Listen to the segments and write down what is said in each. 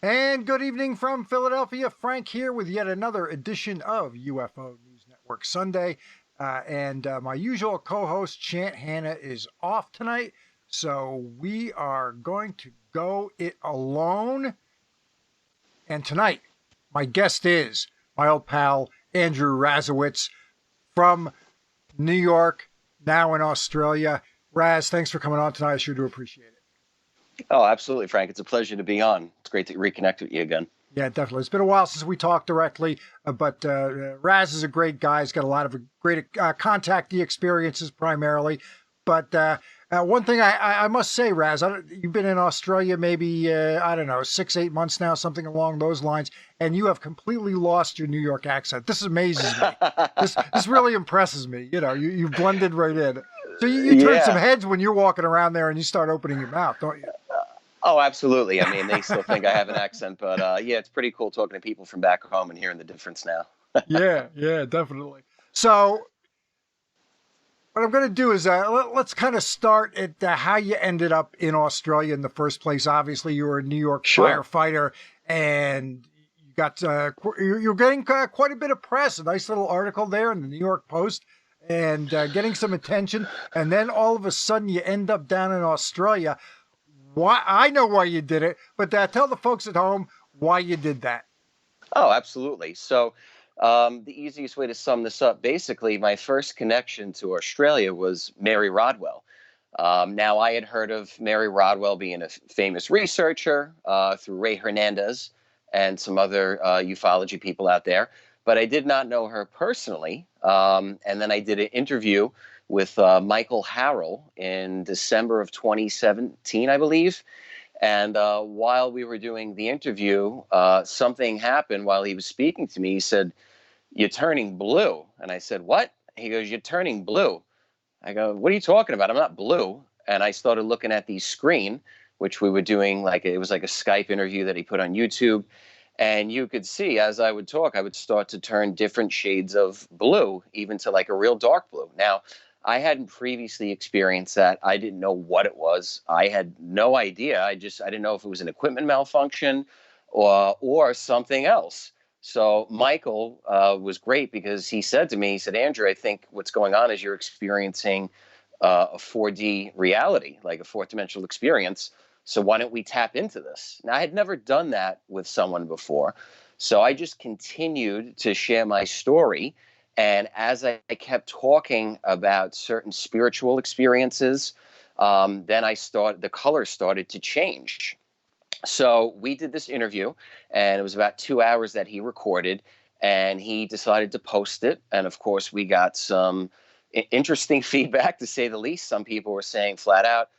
And good evening from Philadelphia. Frank here with yet another edition of UFO News Network Sunday. And my usual co host, Chant Hannah, is off tonight. So we are going to go it alone. And tonight, my guest is my old pal, Andrew Radziewicz from New York, now in Australia. Raz, thanks for coming on tonight. I sure do appreciate it. Oh, absolutely, Frank. It's a pleasure to be on. It's great to reconnect with you again. Yeah, definitely. It's been a while since we talked directly, but Raz is a great guy. He's got a lot of great contactee experiences primarily. But one thing I must say, Raz, you've been in Australia maybe, I don't know, 6, 8 months now, something along those lines, and you have completely lost your New York accent. This amazes me. This really impresses me. You know, you blended right in. So you turn some Yeah. heads when you're walking around there and you start opening your mouth, don't you? Oh, absolutely. I mean, they still think I have an accent, but yeah, it's pretty cool talking to people from back home and hearing the difference now. Yeah, definitely. So what I'm going to do is let's kind of start at how you ended up in Australia in the first place. Obviously, you were a New York Sure. firefighter, and you got you're getting quite a bit of press. A nice little article there in the New York Post, and getting some attention. And then all of a sudden, you end up down in Australia. Why? I know why you did it, but tell the folks at home why you did that. Oh, absolutely. So, the easiest way to sum this up, basically, my first connection to Australia was Mary Rodwell. Now, I had heard of Mary Rodwell being a famous researcher through Ray Hernandez and some other ufology people out there, but I did not know her personally. And then I did an interview with Michael Harrell in December of 2017, I believe. And while we were doing the interview, something happened while he was speaking to me. He said, "You're turning blue." And I said, "What?" He goes, "You're turning blue." I go, "What are you talking about? I'm not blue." And I started looking at the screen, which we were doing, like it was like a Skype interview that he put on YouTube. And you could see as I would talk, I would start to turn different shades of blue, even to like a real dark blue. Now, I hadn't previously experienced that. I didn't know what it was. I had no idea. I didn't know if it was an equipment malfunction or something else. So Michael was great because he said to me, he said, "Andrew, I think what's going on is you're experiencing a 4D reality, like a fourth dimensional experience. So why don't we tap into this?" Now, I had never done that with someone before. So I just continued to share my story. And as I kept talking about certain spiritual experiences, then the color started to change. So we did this interview, and it was about 2 hours that he recorded, and he decided to post it. And of course, we got some interesting feedback, to say the least. Some people were saying flat out,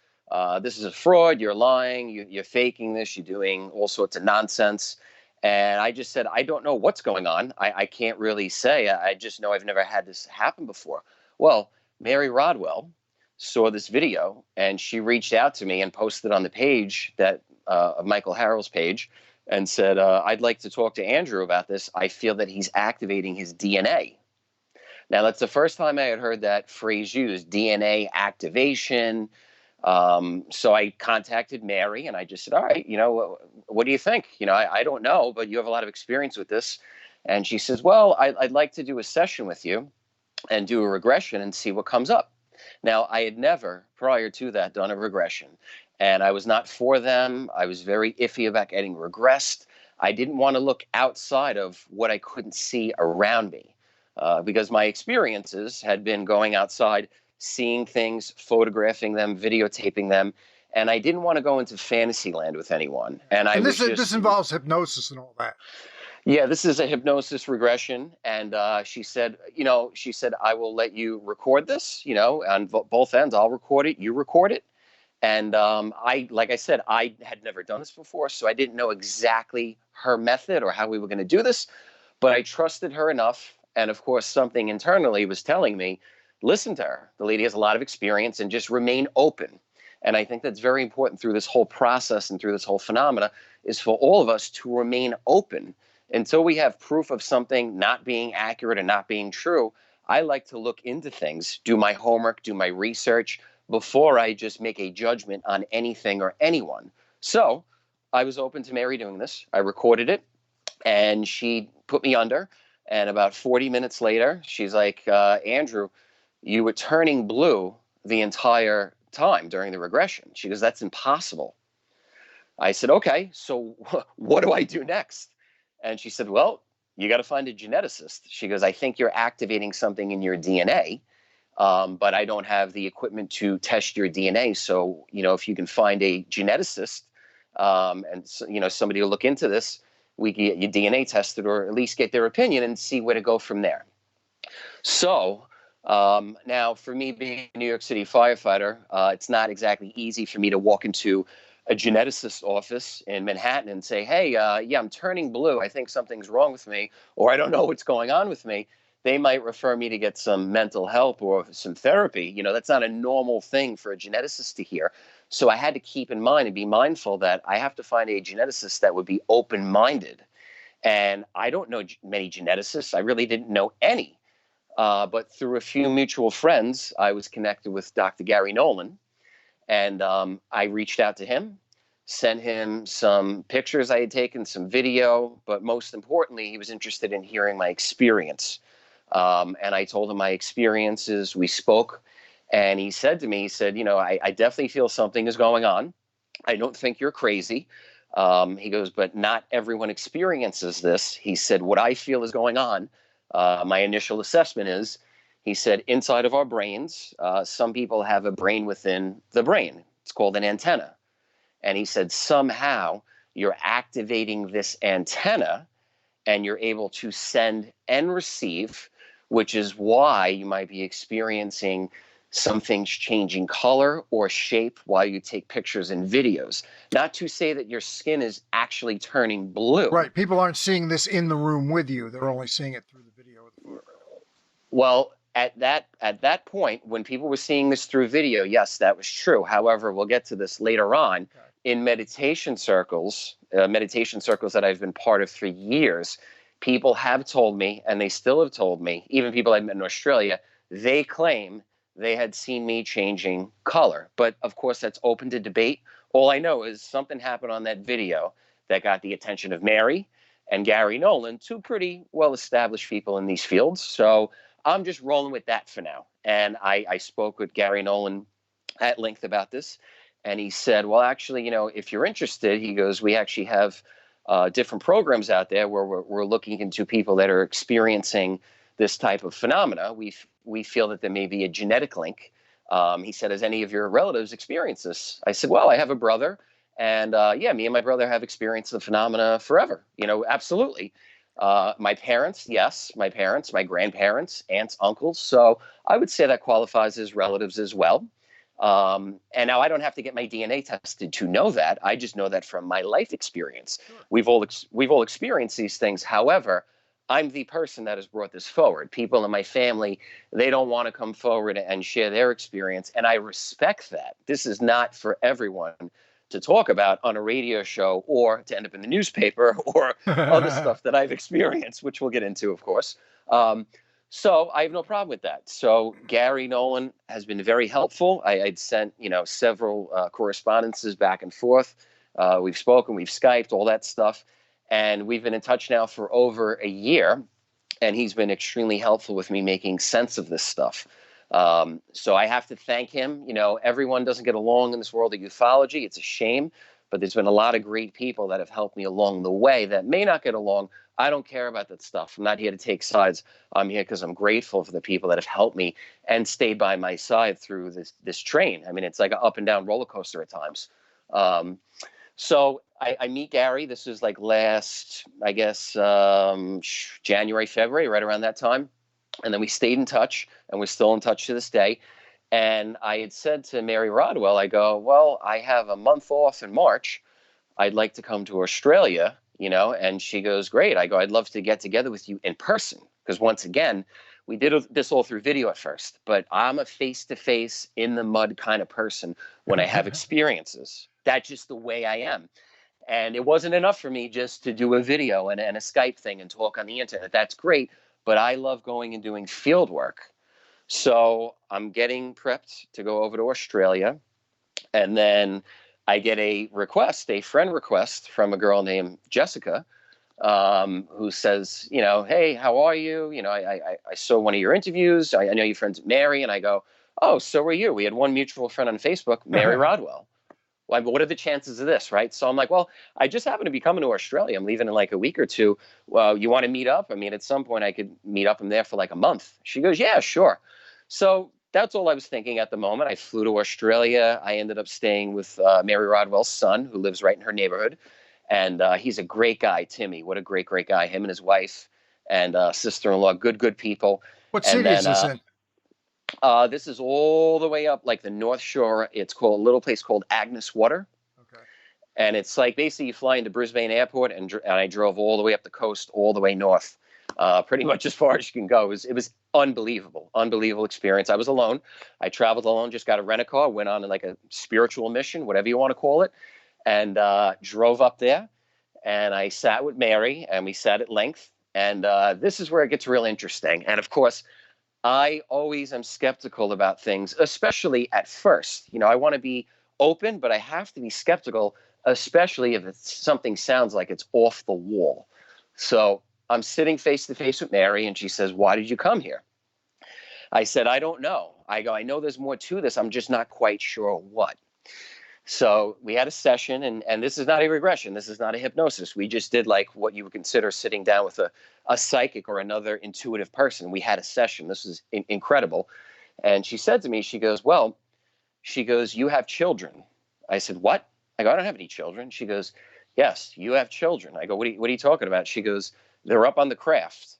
"This is a fraud. You're lying. You're faking this. You're doing all sorts of nonsense." And I just said, "I don't know what's going on. I can't really say. I just know I've never had this happen before." Well, Mary Rodwell saw this video, and she reached out to me and posted on the page that of Michael Harrell's page, and said, "I'd like to talk to Andrew about this. I feel that he's activating his DNA." Now, that's the first time I had heard that phrase used, DNA activation. So I contacted Mary, and I just said, "All right, what do you think? I don't know, but you have a lot of experience with this." And she says, "Well, I'd like to do a session with you and do a regression and see what comes up." Now, I had never, prior to that, done a regression, and I was not for them. I was very iffy about getting regressed. I didn't want to look outside of what I couldn't see around me, because my experiences had been going outside, seeing things, photographing them, videotaping them, and I didn't want to go into fantasy land with anyone. And I And was this just involves hypnosis and all that. Yeah, this is a hypnosis regression. And she said, "I will let you record this, on both ends. I'll record it, you record it." And like I said, I had never done this before, so I didn't know exactly her method or how we were going to do this, but I trusted her enough. And of course, something internally was telling me, listen to her. The lady has a lot of experience, and just remain open. And I think that's very important through this whole process and through this whole phenomena, is for all of us to remain open until we have proof of something not being accurate and not being true. I like to look into things, do my homework, do my research before I just make a judgment on anything or anyone. So I was open to Mary doing this. I recorded it, and she put me under. And about 40 minutes later, she's like, Andrew, you were turning blue the entire time during the regression. She goes, that's impossible. I said, okay, so what do I do next? And she said, well, you got to find a geneticist. She goes, I think you're activating something in your DNA, but I don't have the equipment to test your DNA. So, if you can find a geneticist, and somebody will look into this, we can get your DNA tested, or at least get their opinion and see where to go from there. So now, for me being a New York City firefighter, it's not exactly easy for me to walk into a geneticist's office in Manhattan and say, hey, yeah, I'm turning blue. I think something's wrong with me, or I don't know what's going on with me. They might refer me to get some mental help or some therapy. That's not a normal thing for a geneticist to hear. So I had to keep in mind and be mindful that I have to find a geneticist that would be open-minded. And I don't know many geneticists. I really didn't know any. But through a few mutual friends, I was connected with Dr. Gary Nolan. And I reached out to him, sent him some pictures I had taken, some video. But most importantly, he was interested in hearing my experience. And I told him my experiences. We spoke. And he said to me, he said, I definitely feel something is going on. I don't think you're crazy. He goes, but not everyone experiences this. He said, what I feel is going on, my initial assessment is, he said, inside of our brains, some people have a brain within the brain. It's called an antenna. And he said, somehow you're activating this antenna and you're able to send and receive, which is why you might be experiencing some things changing color or shape while you take pictures and videos. Not to say that your skin is actually turning blue. Right. People aren't seeing this in the room with you. They're only seeing it through the video or the photo. Well, at that point, when people were seeing this through video, yes, that was true. However, we'll get to this later on. Okay. In meditation circles that I've been part of for years, people have told me, and they still have told me, even people I've met in Australia, they claim they had seen me changing color. But of course, that's open to debate. All I know is something happened on that video that got the attention of Mary and Gary Nolan, two pretty well-established people in these fields. So I'm just rolling with that for now. And I spoke with Gary Nolan at length about this. And he said, well, actually, if you're interested, he goes, we actually have different programs out there where we're looking into people that are experiencing this type of phenomena. We feel that there may be a genetic link. He said, has any of your relatives experienced this? I said, well, I have a brother. And yeah, me and my brother have experienced the phenomena forever. Absolutely. My parents, yes, my grandparents, aunts, uncles. So I would say that qualifies as relatives as well. And now I don't have to get my DNA tested to know that. I just know that from my life experience. Sure. We've all experienced these things. However, I'm the person that has brought this forward. People in my family, they don't want to come forward and share their experience. And I respect that. This is not for everyone to talk about on a radio show or to end up in the newspaper or other stuff that I've experienced, which we'll get into, of course. So I have no problem with that. So Gary Nolan has been very helpful. I'd sent, several correspondences back and forth. We've spoken, we've Skyped, all that stuff. And we've been in touch now for over a year. And he's been extremely helpful with me making sense of this stuff. So I have to thank him. Everyone doesn't get along in this world of ufology. It's a shame. But there's been a lot of great people that have helped me along the way that may not get along. I don't care about that stuff. I'm not here to take sides. I'm here because I'm grateful for the people that have helped me and stayed by my side through this train. I mean, it's like an up and down roller coaster at times. So I meet Gary. This was like last, I guess, January, February, right around that time. And then we stayed in touch, and we're still in touch to this day. And I had said to Mary Rodwell, I go, well, I have a month off in March. I'd like to come to Australia, and she goes, great. I go, I'd love to get together with you in person. Because once again, we did this all through video at first, but I'm a face-to-face, in the mud kind of person when I have experiences. That's just the way I am. And it wasn't enough for me just to do a video and a Skype thing and talk on the internet. That's great, but I love going and doing field work. So I'm getting prepped to go over to Australia. And then I get a friend request from a girl named Jessica, who says, hey, how are you? I saw one of your interviews. I know you're friends with Mary. And I go, oh, so are you. We had one mutual friend on Facebook, Mary Rodwell. Well, what are the chances of this, right? So I'm like, well, I just happen to be coming to Australia. I'm leaving in like a week or two. Well, you want to meet up? I mean, at some point I could meet up. I'm there for like a month. She goes, yeah, sure. So that's all I was thinking at the moment. I flew to Australia. I ended up staying with Mary Rodwell's son, who lives right in her neighborhood. And he's a great guy, Timmy. What a great, great guy. Him and his wife and sister-in-law, good people. What And city is then this in? this is all the way up like the North Shore. It's called a little place called Agnes Water. Okay. And it's like basically you fly into Brisbane Airport, and I drove all the way up the coast, all the way north, pretty much as far as you can go. It was unbelievable experience. I was alone. I traveled alone, just got a rent-a-car, went on like a spiritual mission, whatever you want to call it, and drove up there. And I sat with Mary, and we sat at length. And this is where it gets real interesting. And of course, I always am skeptical about things, especially at first. I want to be open, but I have to be skeptical, especially if something sounds like it's off the wall. So I'm sitting face to face with Mary, and she says, why did you come here? I said, I don't know. I go, I know there's more to this. I'm just not quite sure what. So we had a session, and this is not a regression. This is not a hypnosis. We just did like what you would consider sitting down with a psychic or another intuitive person. We had a session. This was incredible. And she said to me, she goes, you have children. I said, what? I go, I don't have any children. She goes, yes, you have children. I go, what are you talking about? She goes, they're up on the craft.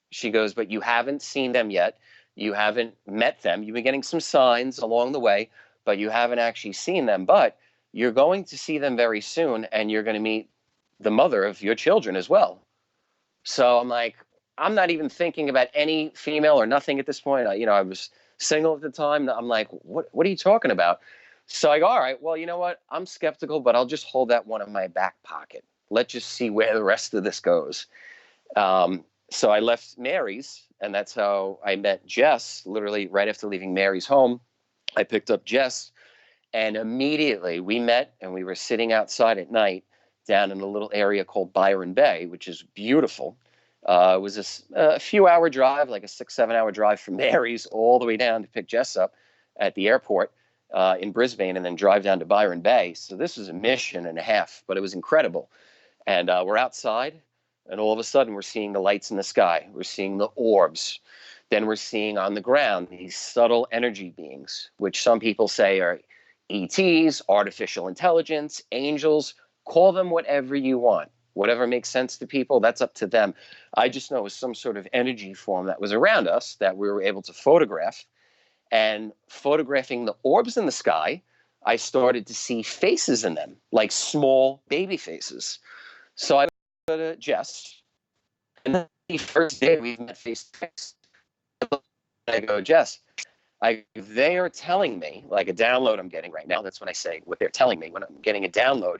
She goes, but you haven't seen them yet. You haven't met them. You've been getting some signs along the way, but you haven't actually seen them. But you're going to see them very soon, and you're going to meet the mother of your children as well. So I'm like, I'm not even thinking about any female or nothing at this point. I was single at the time. I'm like, what are you talking about? So I go, all right, well, you know what? I'm skeptical, but I'll just hold that one in my back pocket. Let's just see where the rest of this goes. So I left Mary's, and that's how I met Jess, literally right after leaving Mary's home. I picked up Jess, and immediately we met, and we were sitting outside at night down in a little area called Byron Bay, which is beautiful. It was a few-hour drive, like a 6-7 hour drive from Mary's all the way down to pick Jess up at the airport in Brisbane, and then drive down to Byron Bay. So this was a mission and a half, but it was incredible. And we're outside, and all of a sudden we're seeing the lights in the sky. We're seeing the orbs. Then we're seeing on the ground these subtle energy beings, which some people say are ETs, artificial intelligence, angels. Call them whatever you want. Whatever makes sense to people, that's up to them. I just know it was some sort of energy form that was around us that we were able to photograph. And photographing the orbs in the sky, I started to see faces in them, like small baby faces. So I go to Jess, and the first day we met face to face, I go, Jess, they are telling me, like a download I'm getting right now. That's when I say what they're telling me. When I'm getting a download,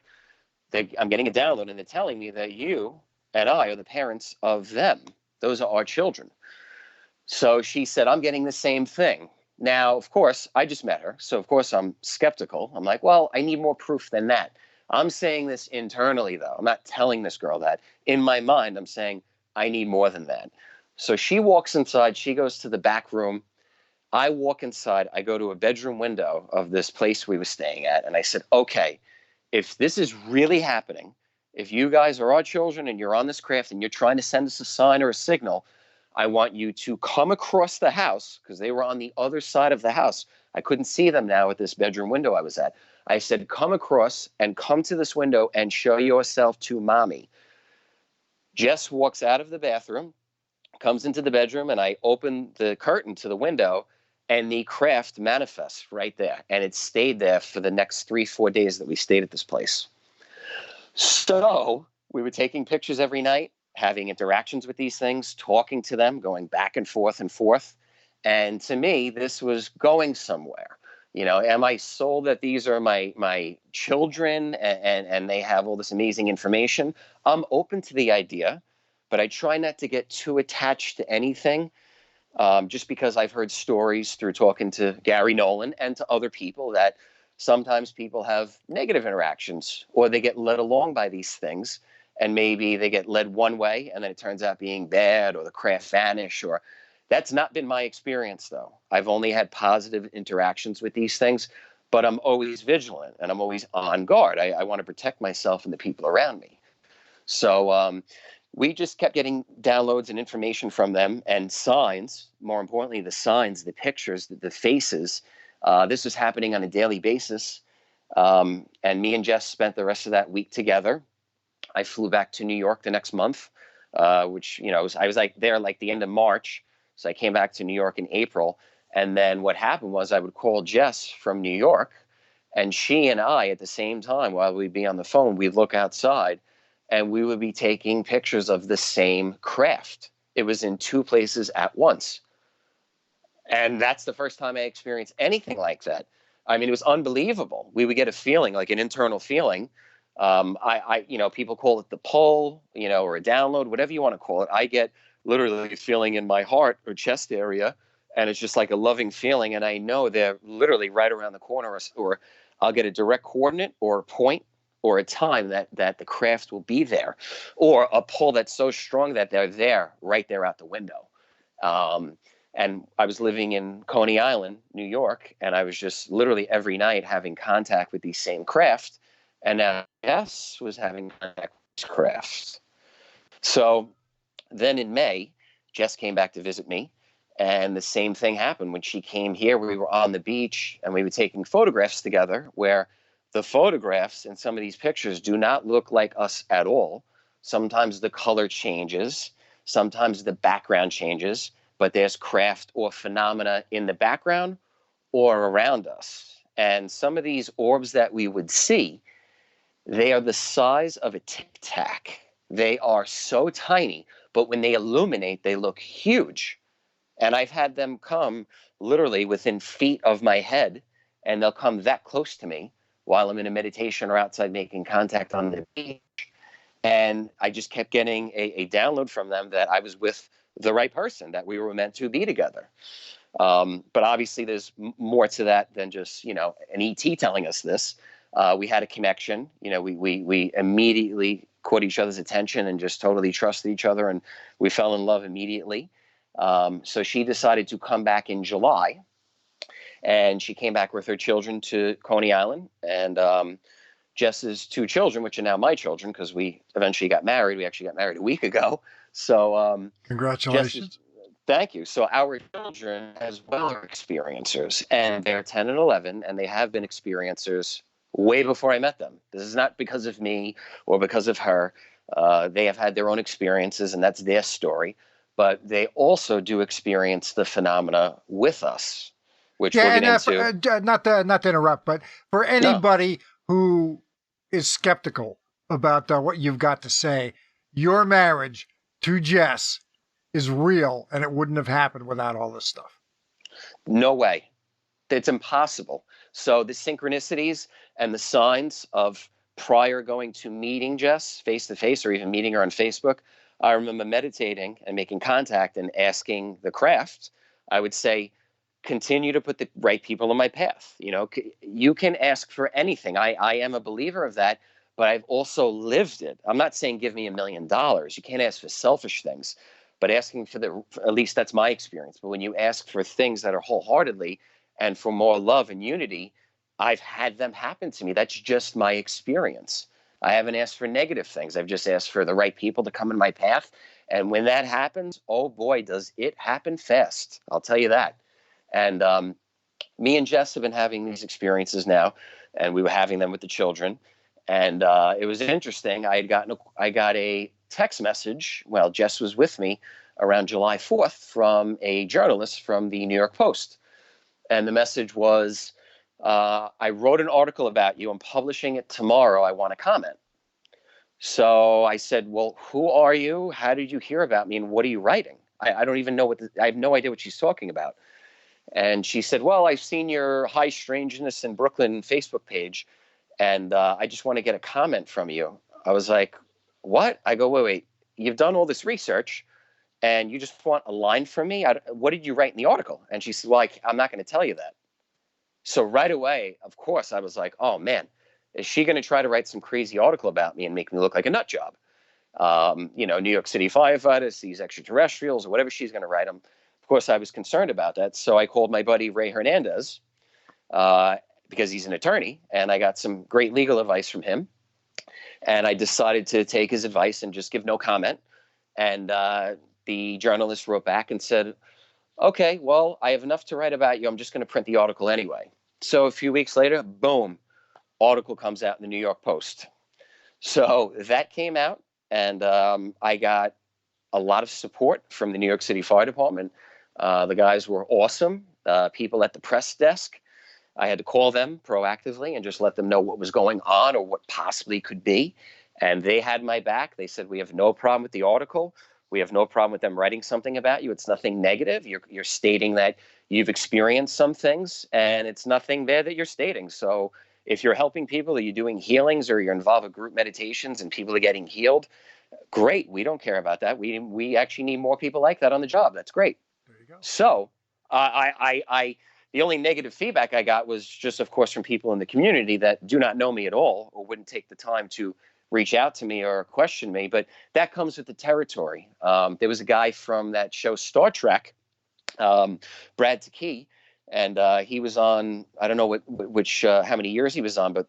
I'm getting a download, and they're telling me that you and I are the parents of them. Those are our children. So she said, I'm getting the same thing. Now, of course, I just met her. So, of course, I'm skeptical. I'm like, well, I need more proof than that. I'm saying this internally, though. I'm not telling this girl that. In my mind, I'm saying, I need more than that. So she walks inside. She goes to the back room. I walk inside. I go to a bedroom window of this place we were staying at. And I said, okay, if this is really happening, if you guys are our children and you're on this craft and you're trying to send us a sign or a signal, I want you to come across the house, because they were on the other side of the house. I couldn't see them now at this bedroom window I was at. I said, come across and come to this window and show yourself to mommy. Jess walks out of the bathroom, comes into the bedroom, and I open the curtain to the window, and the craft manifests right there. And it stayed there for the next 3-4 days that we stayed at this place. So we were taking pictures every night, having interactions with these things, talking to them, going back and forth and forth. And to me, this was going somewhere. Am I sold that these are my children and they have all this amazing information? I'm open to the idea, but I try not to get too attached to anything, just because I've heard stories through talking to Gary Nolan and to other people that Sometimes people have negative interactions, or they get led along by these things, and maybe they get led one way and then it turns out being bad, or the craft vanish. Or that's not been my experience, though. I've only had positive interactions with these things, but I'm always vigilant and I'm always on guard. I want to protect myself and the people around me. So we just kept getting downloads and information from them, and signs, more importantly, the signs, the pictures, the faces. This was happening on a daily basis. And me and Jess spent the rest of that week together. I flew back to New York the next month, which, I was like there like the end of March. So I came back to New York in April. And then what happened was I would call Jess from New York, and she and I at the same time, while we'd be on the phone, we'd look outside and we would be taking pictures of the same craft. It was in two places at once. And that's the first time I experienced anything like that. I mean, it was unbelievable. We would get a feeling, like an internal feeling. People call it the pull, or a download, whatever you want to call it. I get literally a feeling in my heart or chest area, and it's just like a loving feeling. And I know they're literally right around the corner, or I'll get a direct coordinate or a point or a time that the craft will be there, or a pull that's so strong that they're there, right there out the window. And I was living in Coney Island, New York, and I was just literally every night having contact with these same craft. And now Jess was having contact with these crafts. So then in May, Jess came back to visit me, and the same thing happened when she came here. We were on the beach and we were taking photographs together, where the photographs in some of these pictures do not look like us at all. Sometimes the color changes, sometimes the background changes, but there's craft or phenomena in the background or around us. And some of these orbs that we would see, they are the size of a tic tac. They are so tiny, but when they illuminate, they look huge. And I've had them come literally within feet of my head, and they'll come that close to me while I'm in a meditation or outside making contact on the beach. And I just kept getting a download from them that I was with the right person, that we were meant to be together. But obviously there's more to that than just, an ET telling us this. We had a connection. We immediately caught each other's attention and just totally trusted each other, and we fell in love immediately. So she decided to come back in July, and she came back with her children to Coney Island, and Jess's two children, which are now my children, because we eventually got married. We actually got married a week ago. So Congratulations. thank you. So our children as well are experiencers, and they're 10 and 11, and they have been experiencers way before I met them. This is not because of me or because of her. They have had their own experiences, and that's their story. But they also do experience the phenomena with us, which we'll get into. Not to interrupt, but for anybody who is skeptical about what you've got to say, your marriage to Jess is real, and it wouldn't have happened without all this stuff. No way. It's impossible. So the synchronicities and the signs of prior going to meeting Jess face to face, or even meeting her on Facebook, I remember meditating and making contact and asking the craft. I would say, continue to put the right people in my path. You can ask for anything. I am a believer of that, but I've also lived it. I'm not saying give me $1 million. You can't ask for selfish things, but asking for at least that's my experience. But when you ask for things that are wholeheartedly and for more love and unity, I've had them happen to me. That's just my experience. I haven't asked for negative things. I've just asked for the right people to come in my path. And when that happens, oh boy, does it happen fast. I'll tell you that. And me and Jess have been having these experiences now, and we were having them with the children. And it was interesting. I got a text message. Well, Jess was with me around July 4th from a journalist from the New York Post. And the message was, I wrote an article about you. I'm publishing it tomorrow. I want to comment. So I said, well, who are you? How did you hear about me? And what are you writing? I don't even know I have no idea what she's talking about. And she said, well, I've seen your High Strangeness in Brooklyn Facebook page, and I just want to get a comment from you. I was like, what? I go, wait, you've done all this research, and you just want a line from me? What did you write in the article? And she said, well, I'm not going to tell you that. So right away, of course, I was like, oh man, is she going to try to write some crazy article about me and make me look like a nut job? New York City firefighters, these extraterrestrials, or whatever she's going to write them. Of course, I was concerned about that. So I called my buddy Ray Hernandez, uh, because he's an attorney, and I got some great legal advice from him. And I decided to take his advice and just give no comment. And the journalist wrote back and said, okay, well, I have enough to write about you. I'm just going to print the article anyway. So a few weeks later, boom, article comes out in the New York Post. So that came out, and I got a lot of support from the New York City Fire Department. The guys were awesome. People at the press desk, I had to call them proactively and just let them know what was going on or what possibly could be. And they had my back. They said, we have no problem with the article. We have no problem with them writing something about you. It's nothing negative. You're stating that you've experienced some things, and it's nothing there that you're stating. So if you're helping people, or you're doing healings, or you're involved with group meditations and people are getting healed, great. We don't care about that. We actually need more people like that on the job. That's great. There you go. So the only negative feedback I got was just, of course, from people in the community that do not know me at all or wouldn't take the time to reach out to me or question me. But that comes with the territory. There was a guy from that show Star Trek, Brad Takei, and he was on, I don't know how many years he was on, but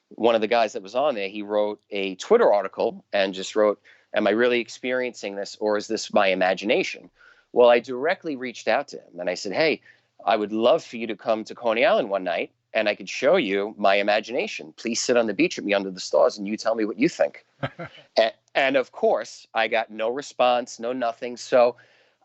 one of the guys that was on there, he wrote a Twitter article and just wrote, am I really experiencing this, or is this my imagination? Well, I directly reached out to him and I said, hey, I would love for you to come to Coney Island one night and I could show you my imagination. Please sit on the beach with me under the stars and you tell me what you think. and of course, I got no response, no nothing. So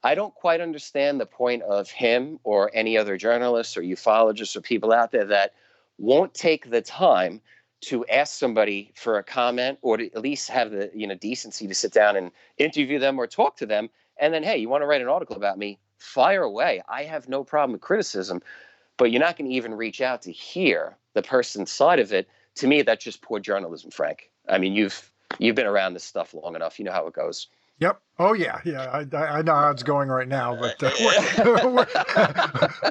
I don't quite understand the point of him or any other journalists or ufologists or people out there that won't take the time to ask somebody for a comment or to at least have the decency to sit down and interview them or talk to them. And then, hey, you want to write an article about me? Fire away. I have no problem with criticism, but you're not going to even reach out to hear the person's side of it. To me, that's just poor journalism, Frank. I mean, you've been around this stuff long enough. You know how it goes. Yep. Oh yeah. I know how it's going right now, but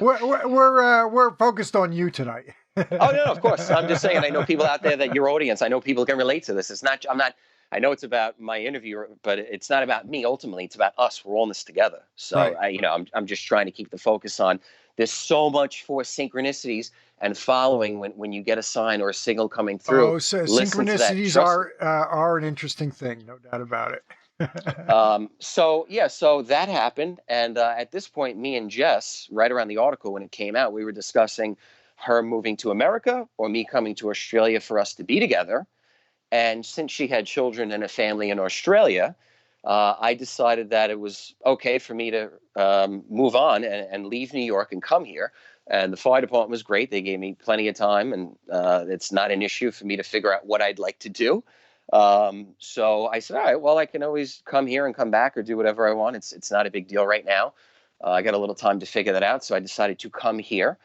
we're focused on you tonight. Oh no, of course. I'm just saying. I know people out there that your audience. I know people can relate to this. It's not. I'm not. I know it's about my interviewer, but it's not about me. Ultimately, it's about us. We're all in this together. So right. I'm just trying to keep the focus on. There's so much for synchronicities and following when you get a sign or a signal coming through. Oh, so synchronicities are an interesting thing, no doubt about it. So that happened, and at this point, me and Jess, right around the article when it came out, we were discussing her moving to America or me coming to Australia for us to be together. And since she had children and a family in Australia, I decided that it was okay for me to move on and leave New York and come here. And the fire department was great. They gave me plenty of time, and it's not an issue for me to figure out what I'd like to do. So I said, all right, well, I can always come here and come back or do whatever I want. It's not a big deal right now. I got a little time to figure that out. So I decided to come here,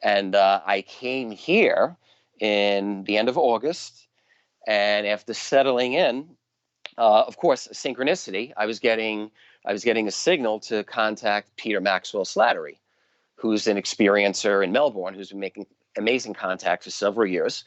and I came here in the end of August. And after settling in, of course, synchronicity, I was getting a signal to contact Peter Maxwell Slattery, who's an experiencer in Melbourne, who's been making amazing contact for several years.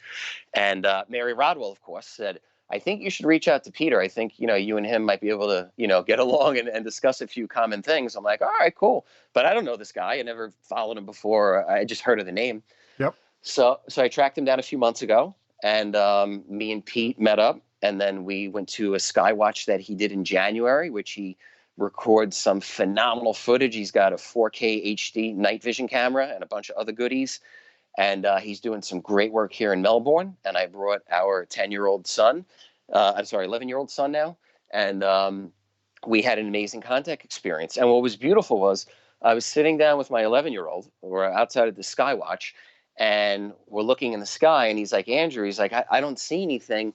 And Mary Rodwell, of course, said, I think you should reach out to Peter. I think, you and him might be able to, get along and discuss a few common things. I'm like, all right, cool. But I don't know this guy. I never followed him before. I just heard of the name. Yep. So I tracked him down a few months ago, and me and Pete met up, and then we went to a Skywatch that he did in January, which he records some phenomenal footage. He's got a 4K HD night vision camera and a bunch of other goodies. And he's doing some great work here in Melbourne. And I brought our 10-year-old son, 11-year-old son now. And we had an amazing contact experience. And what was beautiful was I was sitting down with my 11-year-old. We're outside of the Skywatch, and we're looking in the sky. And he's like, Andrew, he's like, I don't see anything.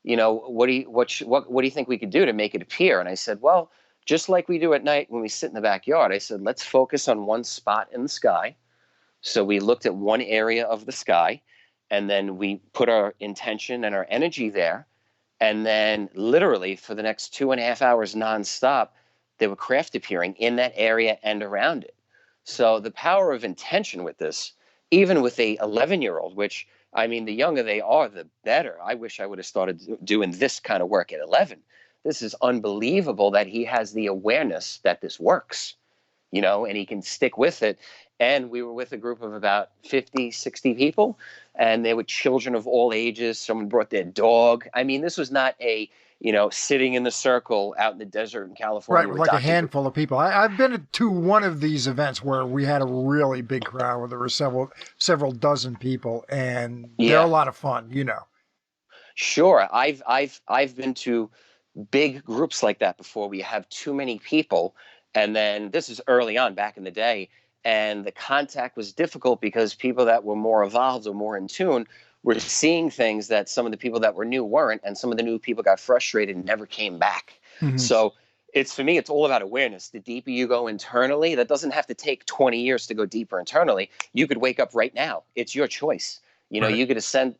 What do you think we could do to make it appear? And I said, well, just like we do at night when we sit in the backyard, I said, let's focus on one spot in the sky. So we looked at one area of the sky, and then we put our intention and our energy there. And then literally for the next 2.5 hours nonstop, there were craft appearing in that area and around it. So the power of intention with this, even with a 11-year-old, which, I mean, the younger they are, the better. I wish I would have started doing this kind of work at 11. This is unbelievable that he has the awareness that this works, and he can stick with it. And we were with a group of about 50, 60 people, and they were children of all ages. Someone brought their dog. I mean, this was not a, sitting in the circle out in the desert in Right, California with with like a Dr. handful of people. I've been to one of these events where we had a really big crowd where there were several dozen people, and they're a Yeah, lot of fun, sure. I've been to big groups like that before. We have too many people, and then this is early on back in the day, and the contact was difficult because people that were more evolved or more in tune were seeing things that some of the people that were new weren't, and some of the new people got frustrated and never came back. Mhm. So for me, it's all about awareness. The deeper you go internally, that doesn't have to take 20 years to go deeper internally. You could wake up right now. It's your choice. Right. You could ascend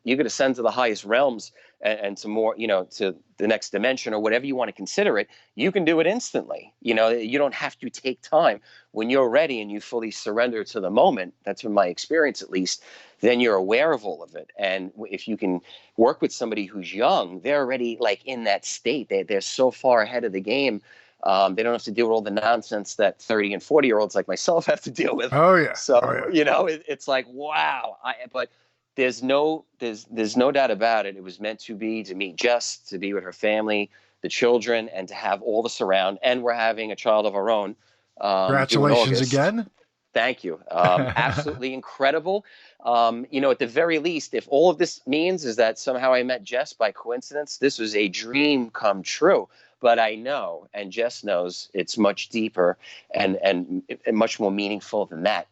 to the highest realms and to more, to the next dimension or whatever you want to consider it. You can do it instantly. You don't have to take time. When you're ready and you fully surrender to the moment, that's been my experience at least, then you're aware of all of it. And if you can work with somebody who's young, they're already like in that state. They're so far ahead of the game. They don't have to deal with all the nonsense that 30 and 40-year-olds like myself have to deal with. Oh yeah. Oh So, yeah. it's like, wow. But there's no doubt about it. It was meant to be, to meet Jess, to be with her family, the children, and to have all the surround. And we're having a child of our own due in Congratulations August. again. Thank you. Absolutely incredible. At the very least, if all of this means is that somehow I met Jess by coincidence, this was a dream come true. But I know, and Jess knows, it's much deeper and much more meaningful than that.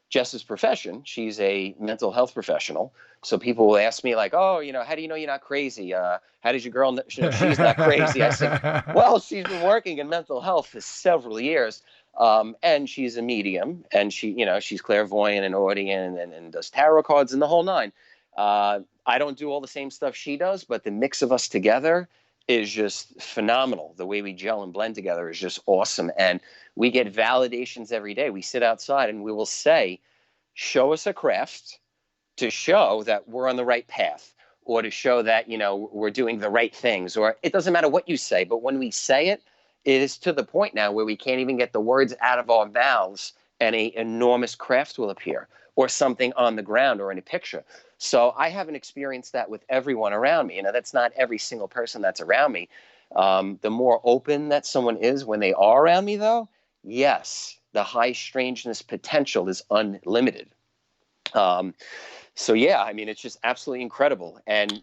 Jess's profession, she's a mental health professional. So people will ask me like, oh, how do you know you're not crazy? How does your girl know she's not crazy? I said, well, she's been working in mental health for several years. And she's a medium, and she's clairvoyant and audient and does tarot cards and the whole nine. I don't do all the same stuff she does, but the mix of us together is just phenomenal. The way we gel and blend together is just awesome. And we get validations every day. We sit outside and we will say, show us a craft to show that we're on the right path, or to show that, we're doing the right things, or it doesn't matter what you say, but when we say it, it is to the point now where we can't even get the words out of our mouths and an enormous craft will appear, or something on the ground or in a picture. So I haven't experienced that with everyone around me. That's not every single person that's around me. The more open that someone is when they are around me, though, yes, the high strangeness potential is unlimited. So yeah, I mean, it's just absolutely incredible. And,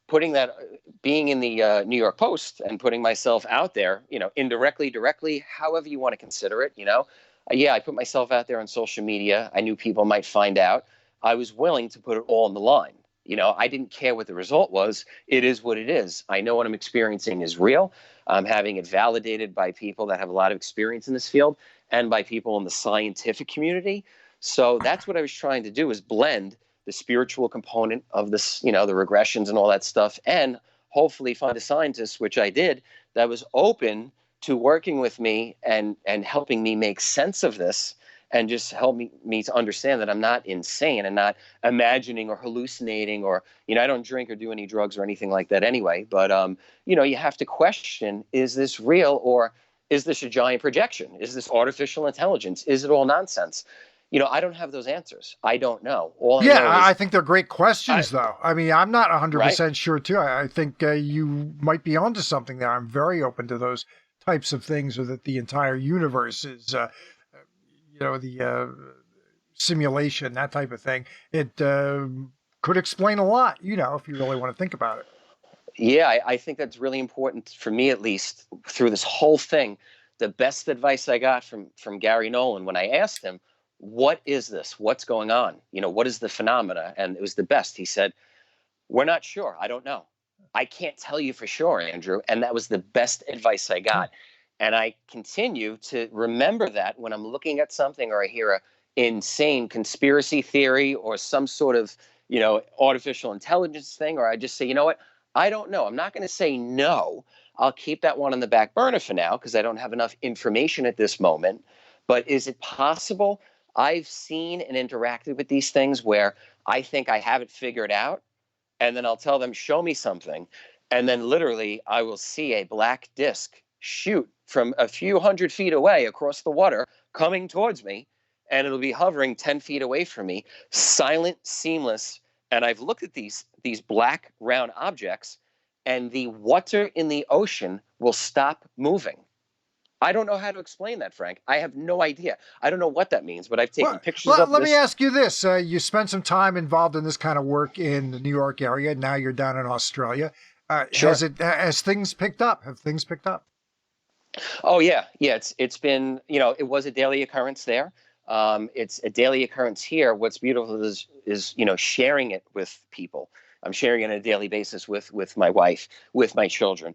putting that, being in the New York Post and putting myself out there, indirectly, directly, however you want to consider it, yeah, I put myself out there on social media. I knew people might find out. I was willing to put it all on the line. I didn't care what the result was. It is what it is. I know what I'm experiencing is real. I'm having it validated by people that have a lot of experience in this field and by people in the scientific community. So that's what I was trying to do, is blend the spiritual component of this, the regressions and all that stuff, and hopefully find a scientist, which I did, that was open to working with me and helping me make sense of this, and just help me to understand that I'm not insane and not imagining or hallucinating, or, I don't drink or do any drugs or anything like that anyway. But, you have to question, is this real, or is this a giant projection? Is this artificial intelligence? Is it all nonsense? I don't have those answers. I don't know. All I Yeah, know is, I think they're great questions, though. I mean, I'm not right? 100% sure, too. I think you might be onto something there. I'm very open to those types of things, or that the entire universe is, the simulation, that type of thing. It could explain a lot, if you really want to think about it. Yeah, I think that's really important for me, at least through this whole thing. The best advice I got from Gary Nolan, when I asked him, what is this? What's going on? What is the phenomena? And it was the best. He said, we're not sure. I don't know. I can't tell you for sure, Andrew. And that was the best advice I got. And I continue to remember that when I'm looking at something, or I hear a insane conspiracy theory or some sort of, artificial intelligence thing, or I just say, you know what? I don't know. I'm not going to say no. I'll keep that one on the back burner for now because I don't have enough information at this moment. But is it possible? I've seen and interacted with these things where I think I have it figured out, and then I'll tell them, show me something. And then literally, I will see a black disc shoot from a few hundred feet away across the water coming towards me, and it'll be hovering 10 feet away from me, silent, seamless. And I've looked at these black round objects, and the water in the ocean will stop moving. I don't know how to explain that, Frank. I have no idea. I don't know what that means, but I've taken pictures of Let me this. ask you this. You spent some time involved in this kind of work in the New York area. Now you're down in Australia. Sure. Has things picked up? Have things picked up? Oh yeah, yeah. It's been, it was a daily occurrence there. It's a daily occurrence here. What's beautiful is sharing it with people. I'm sharing it on a daily basis with my wife, with my children,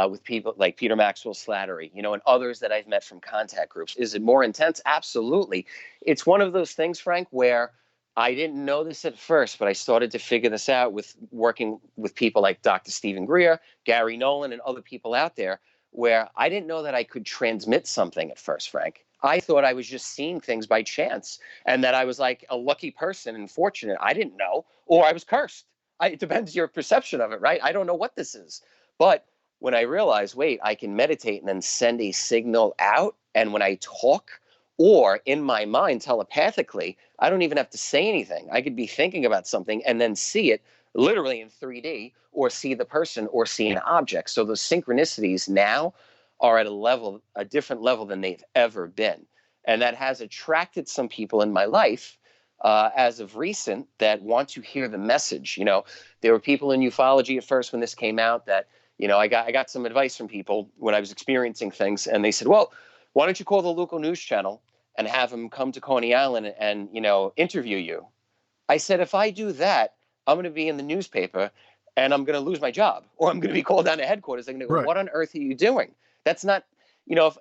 with people like Peter Maxwell Slattery, and others that I've met from contact groups. Is it more intense? Absolutely. It's one of those things, Frank, where I didn't know this at first, but I started to figure this out with working with people like Dr. Stephen Greer, Gary Nolan, and other people out there, where I didn't know that I could transmit something at first, Frank. I thought I was just seeing things by chance and that I was like a lucky person and fortunate. I didn't know, or I was cursed. It depends your perception of it, right? I don't know what this is. But when I realized, wait, I can meditate and then send a signal out. And when I talk or in my mind telepathically, I don't even have to say anything. I could be thinking about something and then see it literally in 3D, or see the person or see an object. So those synchronicities now are at a different level than they've ever been. And that has attracted some people in my life as of recent that want to hear the message. There were people in ufology at first when this came out that, I got some advice from people when I was experiencing things, and they said, well, why don't you call the local news channel and have them come to Coney Island and interview you? I said, if I do that, I'm going to be in the newspaper and I'm going to lose my job, or I'm going to be called down to headquarters. They're going to go, Right. what on earth are you doing? That's not,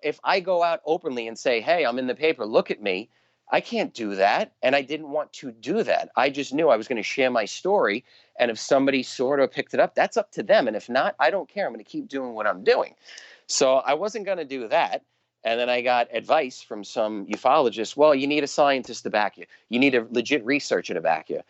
if I go out openly and say, hey, I'm in the paper, look at me, I can't do that. And I didn't want to do that. I just knew I was going to share my story. And if somebody sort of picked it up, that's up to them. And if not, I don't care. I'm going to keep doing what I'm doing. So I wasn't going to do that. And then I got advice from some ufologists. Well, you need a scientist to back you. You need a legit researcher to back you.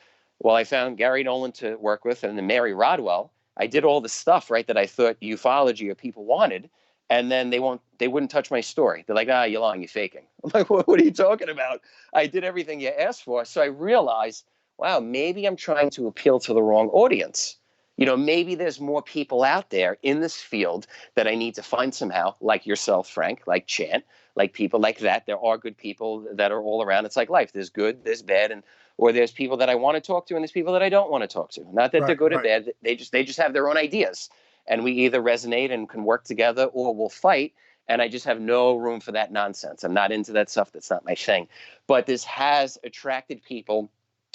Well, I found Gary Nolan to work with, and then Mary Rodwell. I did all the stuff, right, that I thought ufology or people wanted, and then they wouldn't touch my story. They're like, you're lying, you're faking. I'm like, what are you talking about? I did everything you asked for. So I realized, wow, maybe I'm trying to appeal to the wrong audience. Maybe there's more people out there in this field that I need to find somehow, like yourself, Frank, like Chant, like people like that. There are good people that are all around. It's like life. There's good, there's bad, or there's people that I want to talk to, and there's people that I don't want to talk to. Not that they're good or bad. They just have their own ideas, and we either resonate and can work together, or we'll fight. And I just have no room for that nonsense. I'm not into that stuff. That's not my thing. But this has attracted people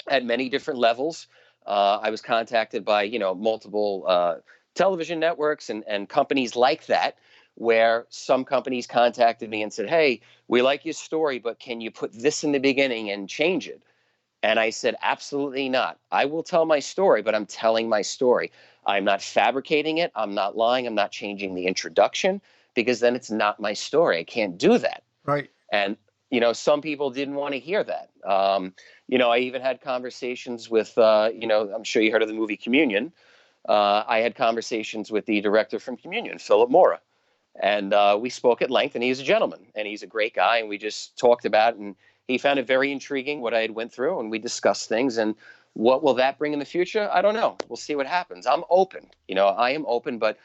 at many different levels. I was contacted by multiple television networks and companies like that, where some companies contacted me and said, hey, we like your story, but can you put this in the beginning and change it? And I said, absolutely not. I will tell my story, but I'm telling my story. I'm not fabricating it. I'm not lying. I'm not changing the introduction, because then it's not my story. I can't do that. Right. And, some people didn't want to hear that. I even had conversations with, I'm sure you heard of the movie Communion. I had conversations with the director from Communion, Philip Mora. And we spoke at length, and he's a gentleman, and he's a great guy. And we just talked about it, and he found it very intriguing what I had went through, and we discussed things. And what will that bring in the future? I don't know. We'll see what happens. I'm open. I am open, but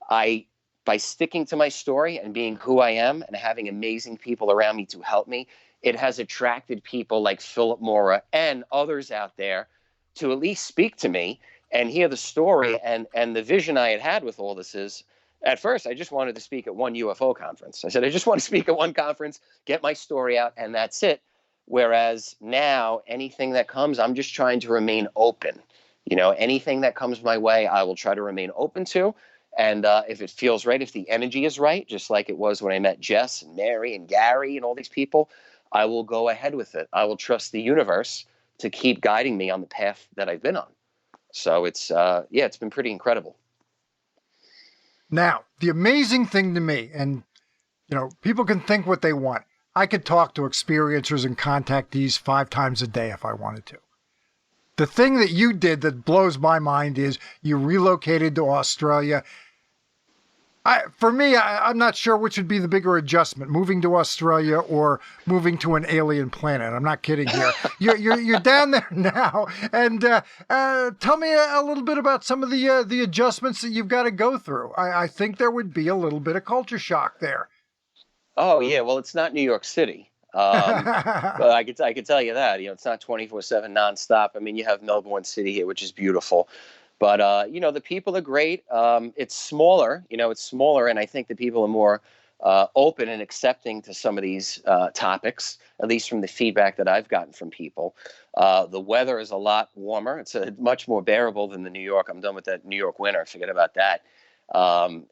by sticking to my story and being who I am and having amazing people around me to help me, it has attracted people like Philip Mora and others out there to at least speak to me and hear the story. And the vision I had with all this is, at first, I just wanted to speak at one UFO conference. I said, I just want to speak at one conference, get my story out, and that's it. Whereas now, anything that comes, I'm just trying to remain open. Anything that comes my way, I will try to remain open to. And if it feels right, if the energy is right, just like it was when I met Jess and Mary and Gary and all these people, I will go ahead with it. I will trust the universe to keep guiding me on the path that I've been on. So it's been pretty incredible. Now, the amazing thing to me, and people can think what they want. I could talk to experiencers and contactees 5 times a day if I wanted to. The thing that you did that blows my mind is you relocated to Australia. For me, I'm not sure which would be the bigger adjustment, moving to Australia or moving to an alien planet. I'm not kidding here. You're down there now, and tell me a little bit about some of the adjustments that you've got to go through. I think there would be a little bit of culture shock there. Oh yeah, well, it's not New York City. But I could tell you that, it's not 24/7 nonstop. I mean, you have Melbourne City here, which is beautiful, but the people are great. It's smaller, it's smaller, and I think the people are more open and accepting to some of these topics, at least from the feedback that I've gotten from people. The weather is a lot warmer. It's much more bearable than the New York. I'm done with that New York winter. Forget about that. And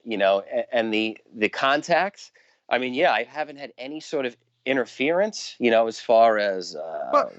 the contacts. I mean, yeah, I haven't had any sort of interference, as far as well,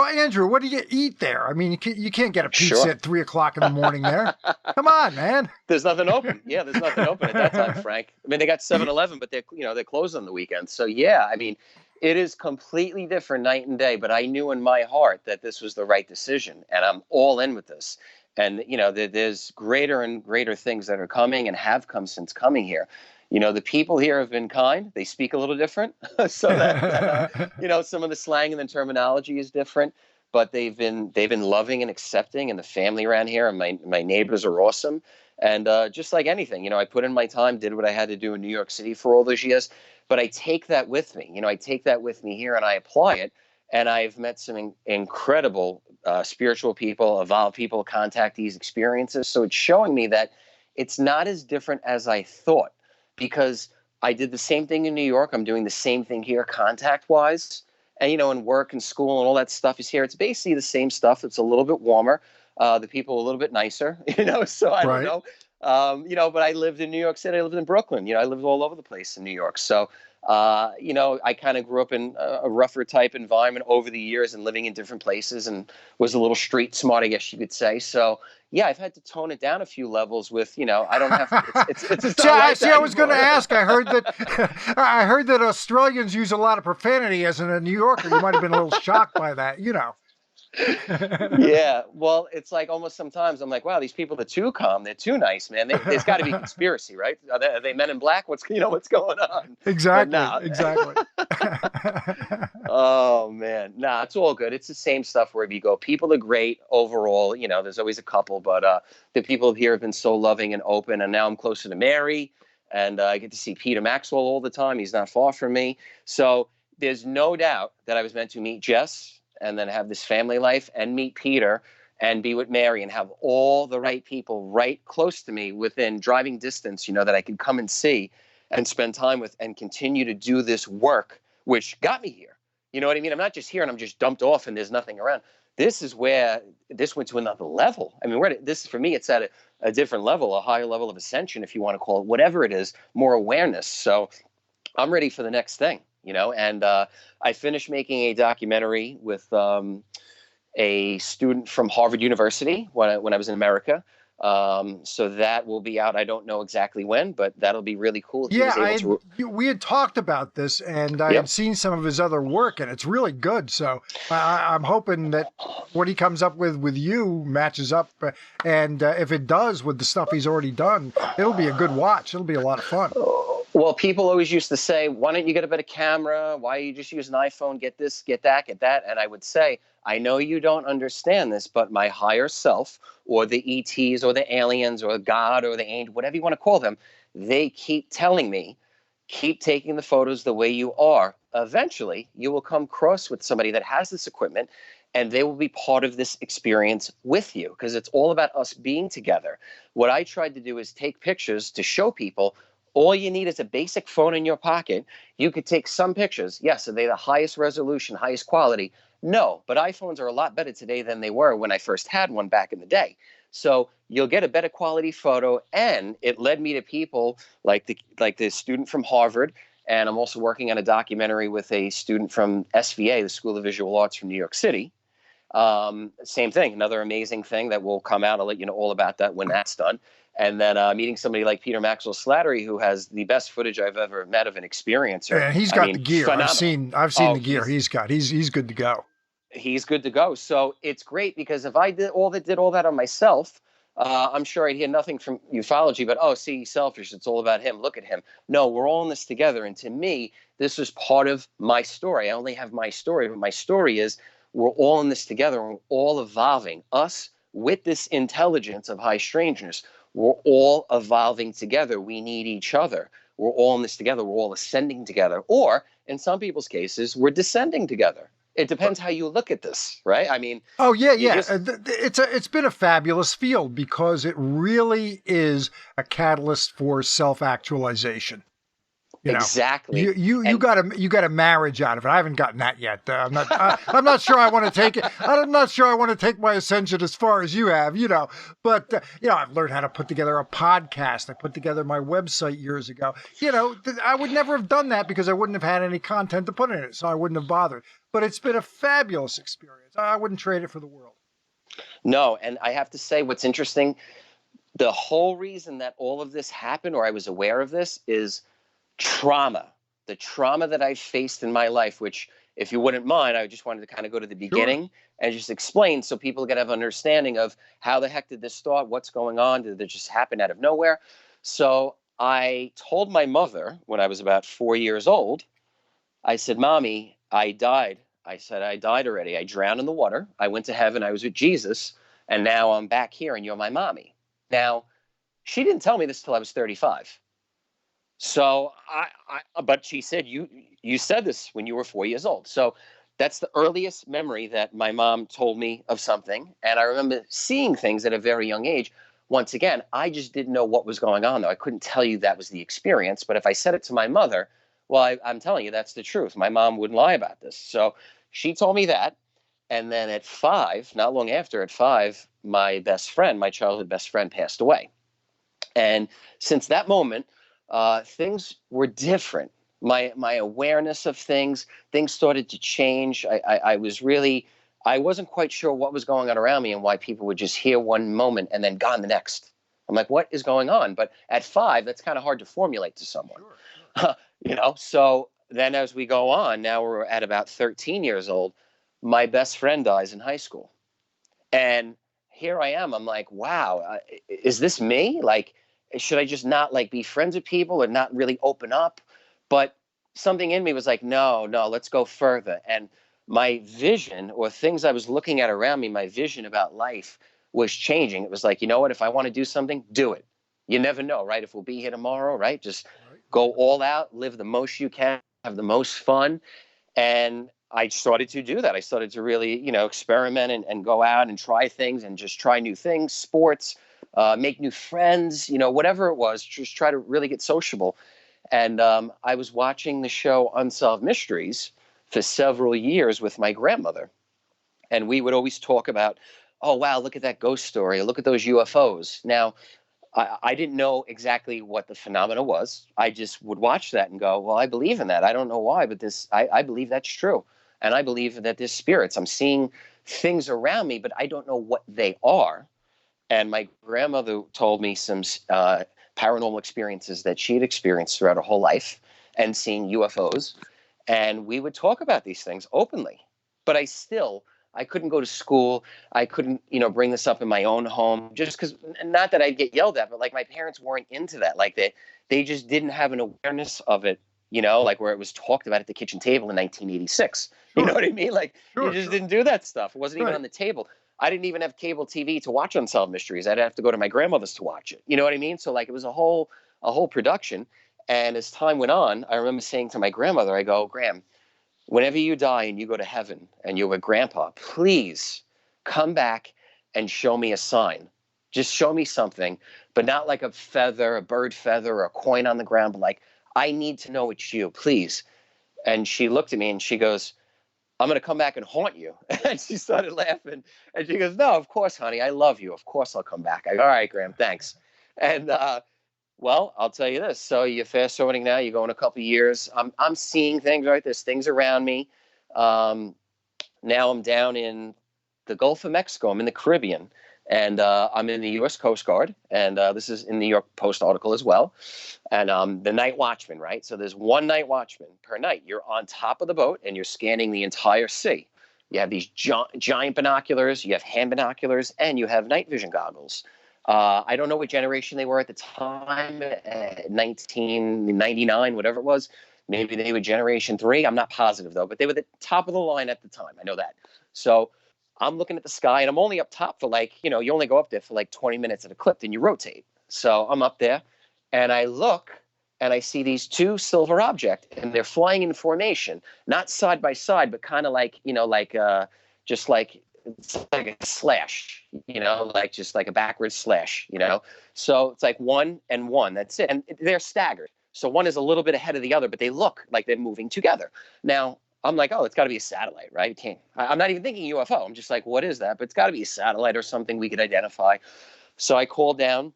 Andrew, what do you eat there? I mean, you can't get a pizza Sure. at 3:00 in the morning there. Come on, man. There's nothing open. Yeah, there's nothing open at that time, Frank. I mean, they got 7-Eleven, but they're closed on the weekends. So yeah, I mean, it is completely different night and day. But I knew in my heart that this was the right decision, and I'm all in with this. And there's greater and greater things that are coming and have come since coming here. The people here have been kind. They speak a little different, so that some of the slang and the terminology is different. But they've been loving and accepting, and the family around here and my neighbors are awesome. And just like anything, I put in my time, did what I had to do in New York City for all those years. But I take that with me. I take that with me here, and I apply it. And I've met some incredible spiritual people, evolved people, contactees, experiences. So it's showing me that it's not as different as I thought. Because I did the same thing in New York. I'm doing the same thing here contact-wise. And, in work and school and all that stuff is here. It's basically the same stuff. It's a little bit warmer. The people are a little bit nicer, so I don't know. But I lived in New York City. I lived in Brooklyn. I lived all over the place in New York. So, I kind of grew up in a rougher type environment over the years and living in different places and was a little street smart, I guess you could say. So, yeah, I've had to tone it down a few levels with, I don't have to, it's not like that I was going to anymore. ask. I heard that Australians use a lot of profanity. As a New Yorker, you might have been a little shocked by that, Yeah, well, it's like almost sometimes I'm like, wow, these people are too calm. They're too nice, man. There's got to be conspiracy, right? Are they men in black? What's going on? Exactly. Nah. Exactly. Oh man, nah, it's all good. It's the same stuff wherever you go. People are great overall. There's always a couple, but the people here have been so loving and open. And now I'm closer to Mary, and I get to see Peter Maxwell all the time. He's not far from me, so there's no doubt that I was meant to meet Jess and then have this family life and meet Peter and be with Mary and have all the right people right close to me within driving distance, that I could come and see and spend time with and continue to do this work, which got me here. You know what I mean? I'm not just here and I'm just dumped off and there's nothing around. This is where this went to another level. I mean, this for me, it's at a different level, a higher level of ascension, if you want to call it, whatever it is, more awareness. So I'm ready for the next thing. And I finished making a documentary with a student from Harvard University when I was in America. So that will be out. I don't know exactly when, but that'll be really cool. We had talked about this, and I had seen some of his other work, and it's really good. So I'm hoping that what he comes up with you matches up. And if it does with the stuff he's already done, it'll be a good watch. It'll be a lot of fun. Well, people always used to say, why don't you get a better camera? Why you just use an iPhone? Get this, get that, get that. And I would say, I know you don't understand this, but my higher self or the ETs or the aliens or God or the angel, whatever you want to call them, they keep telling me, keep taking the photos the way you are. Eventually, you will come across with somebody that has this equipment and they will be part of this experience with you because it's all about us being together. What I tried to do is take pictures to show people all you need is a basic phone in your pocket. You could take some pictures. Yes, are they the highest resolution, highest quality? No, but iPhones are a lot better today than they were when I first had one back in the day. So you'll get a better quality photo, and it led me to people like the student from Harvard, and I'm also working on a documentary with a student from SVA, the School of Visual Arts from New York City. Same thing, another amazing thing that will come out. I'll let you know all about that when that's done. And then meeting somebody like Peter Maxwell Slattery, who has the best footage I've ever met of an experiencer. And he's I got mean, the gear. phenomenal. I've seen Oh, the gear he's got. He's good to go. he's good to go. So it's great because if I did all that on myself, I'm sure I'd hear nothing from ufology, but oh, see, he's selfish. It's all about him. Look at him. No, we're all in this together. And to me, this is part of my story. I only have my story, but my story is we're all in this together and we're all evolving. Us with this intelligence of high strangeness, we're all evolving together. We need each other. We're all in this together. We're all ascending together. Or in some people's cases, we're descending together. It depends how you look at this, right? I mean, oh yeah, you yeah. just It's been a fabulous field because it really is a catalyst for self-actualization. You know, exactly. you And got a marriage out of it. I haven't gotten that yet. I'm not sure I want to take it. I'm not sure I want to take my ascension as far as you have. You know, but you know, I've learned how to put together a podcast. I put together my website years ago. You know, I would never have done that because I wouldn't have had any content to put in it, so I wouldn't have bothered. But it's been a fabulous experience. I wouldn't trade it for the world. no, and I have to say, what's interesting, the whole reason that all of this happened, or I was aware of this, is trauma. The trauma that I faced in my life, which, if you wouldn't mind, I just wanted to kind of go to the Sure. beginning and just explain so people get an understanding of how the heck did this start? What's going on? Did it just happen out of nowhere? So I told my mother when I was about 4 years old, I said, Mommy, I died. I said, I died already. I drowned in the water. I went to heaven. I was with Jesus. And now I'm back here and you're my mommy. Now, she didn't tell me this till I was 35. So but she said, you said this when you were 4 years old. So that's the earliest memory that my mom told me of something. And I remember seeing things at a very young age. Once again, I just didn't know what was going on, though. I couldn't tell you that was the experience. But if I said it to my mother, well, I'm telling you, that's the truth. My mom wouldn't lie about this. So she told me that. And then at 5, not long after, at 5, my best friend, my childhood best friend, passed away. And since that moment, things were different. My awareness of things started to change. I was really, I wasn't quite sure what was going on around me and why people would just hear one moment and then gone the next. I'm like, what is going on? But at 5, that's kind of hard to formulate to someone. Sure. You know. So then as we go on, now we're at about 13 years old. My best friend dies in high school, and here I am. I'm like, wow, is this me? Like, should I just not like be friends with people and not really open up? But something in me was like, no, no, let's go further. And my vision, or things I was looking at around me, my vision about life was changing. It was like, you know what? If I want to do something, do it. You never know, right? If we'll be here tomorrow, right? Just Right. go all out, live the most you can, have the most fun. And I started to do that. I started to really, experiment and go out and try things and just try new things, sports, make new friends, whatever it was, just try to really get sociable. And I was watching the show Unsolved Mysteries for several years with my grandmother. And we would always talk about, oh, wow, look at that ghost story. Look at those UFOs. Now, I didn't know exactly what the phenomena was. I just would watch that and go, well, I believe in that. I don't know why, but I believe that's true. And I believe that there's spirits. I'm seeing things around me, but I don't know what they are. And my grandmother told me some paranormal experiences that she had experienced throughout her whole life and seeing UFOs. And we would talk about these things openly. But I couldn't go to school. I couldn't, bring this up in my own home just because, not that I'd get yelled at, but like my parents weren't into that. Like they just didn't have an awareness of it, like where it was talked about at the kitchen table in 1986. You know Sure. what I mean? Like you Sure. just Sure. didn't do that stuff. It wasn't even Right. on the table. I didn't even have cable TV to watch Unsolved Mysteries. I'd have to go to my grandmother's to watch it. You know what I mean? So like it was a whole production. And as time went on, I remember saying to my grandmother, I go, Gram, whenever you die and you go to heaven and you're with grandpa, please come back and show me a sign. Just show me something, but not like a feather, a bird feather, or a coin on the ground, but like, I need to know it's you, please. And she looked at me and she goes, I'm going to come back and haunt you. And she started laughing. And she goes, no, of course, honey. I love you. Of course I'll come back. I go, all right, Graham, thanks. And, well, I'll tell you this. So you're fast forwarding now. You go in a couple of years. I'm seeing things, right? There's things around me. Um, Now I'm down in the Gulf of Mexico. I'm in the Caribbean. And I'm in the U.S. Coast Guard, and this is in the New York Post article as well. And the night watchman, right? So there's one night watchman per night. You're on top of the boat, and you're scanning the entire sea. You have these giant binoculars, you have hand binoculars, and you have night vision goggles. I don't know what generation they were at the time, 1999, whatever it was. Maybe they were generation 3. I'm not positive, though, but they were the top of the line at the time. I know that. So I'm looking at the sky, and I'm only up top for you only go up there for like 20 minutes at a clip, then you rotate. So I'm up there, and I look, and I see these two silver objects, and they're flying in formation, not side by side, but kind of just like it's like a slash, like just like a backwards slash, So it's like 1 and 1. That's it, and they're staggered. So one is a little bit ahead of the other, but they look like they're moving together. Now, I'm like, oh, it's got to be a satellite, right? I'm not even thinking UFO. I'm just like, what is that? But it's got to be a satellite or something we could identify. So I called down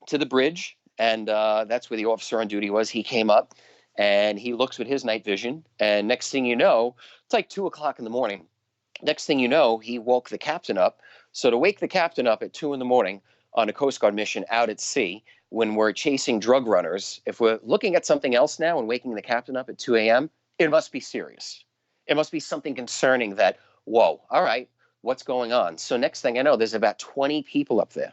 to the bridge, and that's where the officer on duty was. He came up, and he looks with his night vision. And next thing you know, it's like 2 o'clock in the morning. Next thing you know, he woke the captain up. So to wake the captain up at 2 in the morning on a Coast Guard mission out at sea, when we're chasing drug runners, if we're looking at something else now and waking the captain up at 2 a.m., it must be serious. It must be something concerning that, whoa, all right, what's going on? So next thing I know, there's about 20 people up there.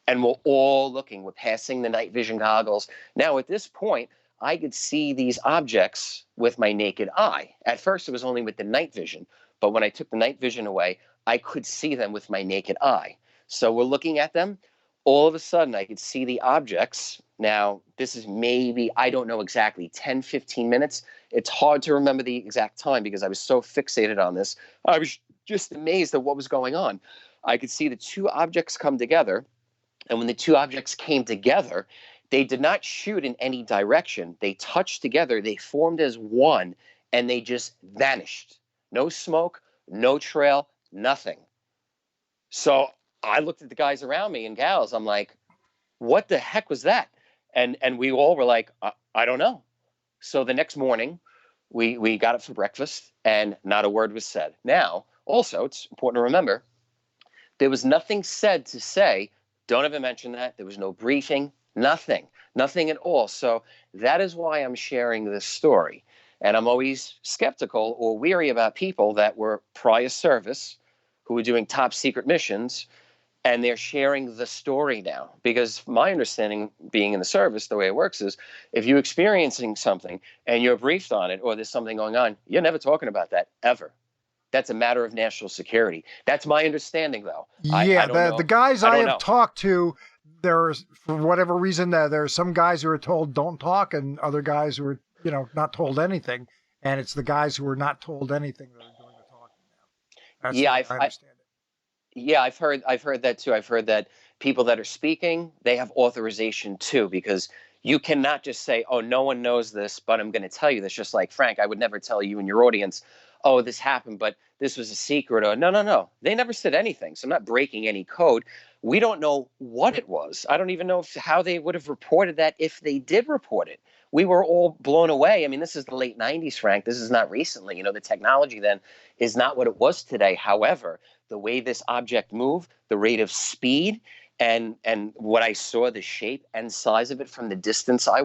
And we're all looking. We're passing the night vision goggles. Now, at this point, I could see these objects with my naked eye. At first, it was only with the night vision. But when I took the night vision away, I could see them with my naked eye. So we're looking at them. All of a sudden, I could see the objects. Now, this is maybe, I don't know exactly, 10, 15 minutes. It's hard to remember the exact time because I was so fixated on this. I was just amazed at what was going on. I could see the two objects come together. And when the two objects came together, they did not shoot in any direction. They touched together. They formed as one, and they just vanished. No smoke, no trail, nothing. So I looked at the guys around me and gals. I'm like, what the heck was that? And we all were like, I don't know. So the next morning, we got up for breakfast, and not a word was said. Now, also, it's important to remember, there was nothing said to say, don't ever mention that. There was no briefing, nothing at all. So that is why I'm sharing this story. And I'm always skeptical or weary about people that were prior service, who were doing top secret missions, and they're sharing the story now. Because my understanding, being in the service, the way it works is, if you're experiencing something and you're briefed on it, or there's something going on, you're never talking about that, ever. That's a matter of national security. That's my understanding, though. Yeah, I don't know. the guys I have know. talked to, there's, for whatever reason, there's some guys who are told don't talk, and other guys who are, not told anything. And it's the guys who are not told anything that are doing the talking now. That's Yeah, I understand it. Yeah, I've heard that too. I've heard that people that are speaking, they have authorization too, because you cannot just say, "Oh, no one knows this, but I'm going to tell you this." Just like Frank, I would never tell you and your audience, "Oh, this happened, but this was a secret." Or no. They never said anything. So I'm not breaking any code. We don't know what it was. I don't even know how they would have reported that if they did report it. We were all blown away. I mean, this is the late 90s, Frank. This is not recently. The technology then is not what it was today. However, the way this object moved, the rate of speed, and what I saw, the shape and size of it from the distance I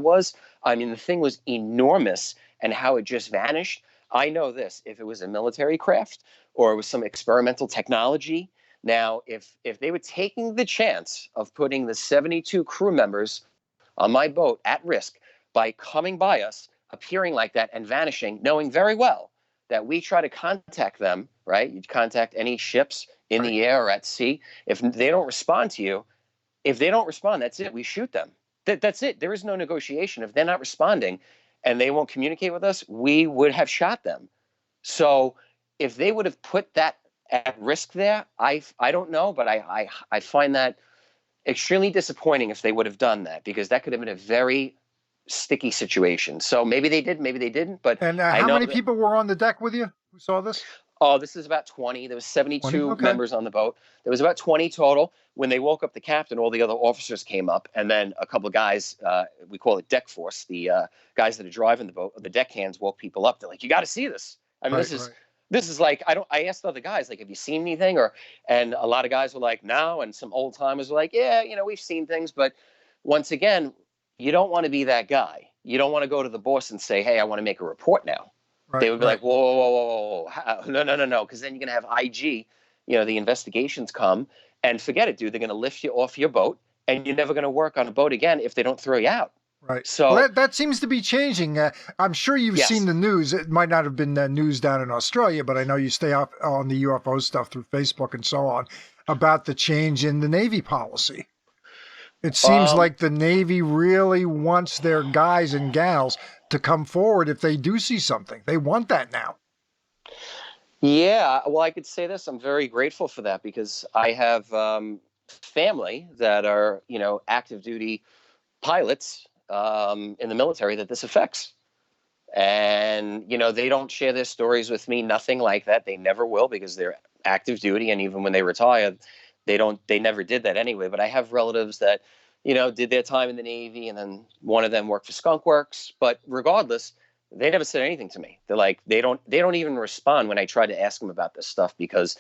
mean, the thing was enormous, and how it just vanished. I know this, if it was a military craft or it was some experimental technology. Now, if they were taking the chance of putting the 72 crew members on my boat at risk by coming by us, appearing like that and vanishing, knowing very well that we try to contact them, right? You'd contact any ships in the air or at sea. If they don't respond to you, that's it. We shoot them. That's it. There is no negotiation. If they're not responding and they won't communicate with us, we would have shot them. So if they would have put that at risk there, I don't know, but I find that extremely disappointing if they would have done that, because that could have been a very sticky situation. So maybe they did, maybe they didn't. But And I how know many people were on the deck with you who saw this? Oh, this is about 20. There was 72 20? Okay. members on the boat. There was about 20 total. When they woke up the captain, all the other officers came up, and then a couple of guys, we call it deck force, the guys that are driving the boat, the deckhands woke people up. They're like, "You got to see this." I mean, Right, this is right. This is like, I asked other guys, like, have you seen anything? And a lot of guys were like, no. And some old timers were like, yeah, we've seen things. But once again, you don't want to be that guy. You don't want to go to the boss and say, hey, I want to make a report now. Right, They would be right. like, whoa, whoa, whoa, whoa, whoa. No, no, no, no. Because then you're going to have IG, the investigations come, and forget it, dude. They're going to lift you off your boat, and you're never going to work on a boat again if they don't throw you out. Right. Well, So, that seems to be changing. I'm sure you've seen yes. the news. It might not have been the news down in Australia, but I know you stay up on the UFO stuff through Facebook and so on about the change in the Navy policy. It seems Um, like the Navy really wants their guys and gals to come forward if they do see something. They want that now. Yeah, well, I could say this. I'm very grateful for that because I have family that are, active duty pilots in the military that this affects. And, they don't share their stories with me, nothing like that. They never will because they're active duty. And even when they retire, they never did that anyway. But I have relatives that, did their time in the Navy and then one of them worked for Skunk Works. But regardless, they never said anything to me. They're like, they don't even respond when I try to ask them about this stuff because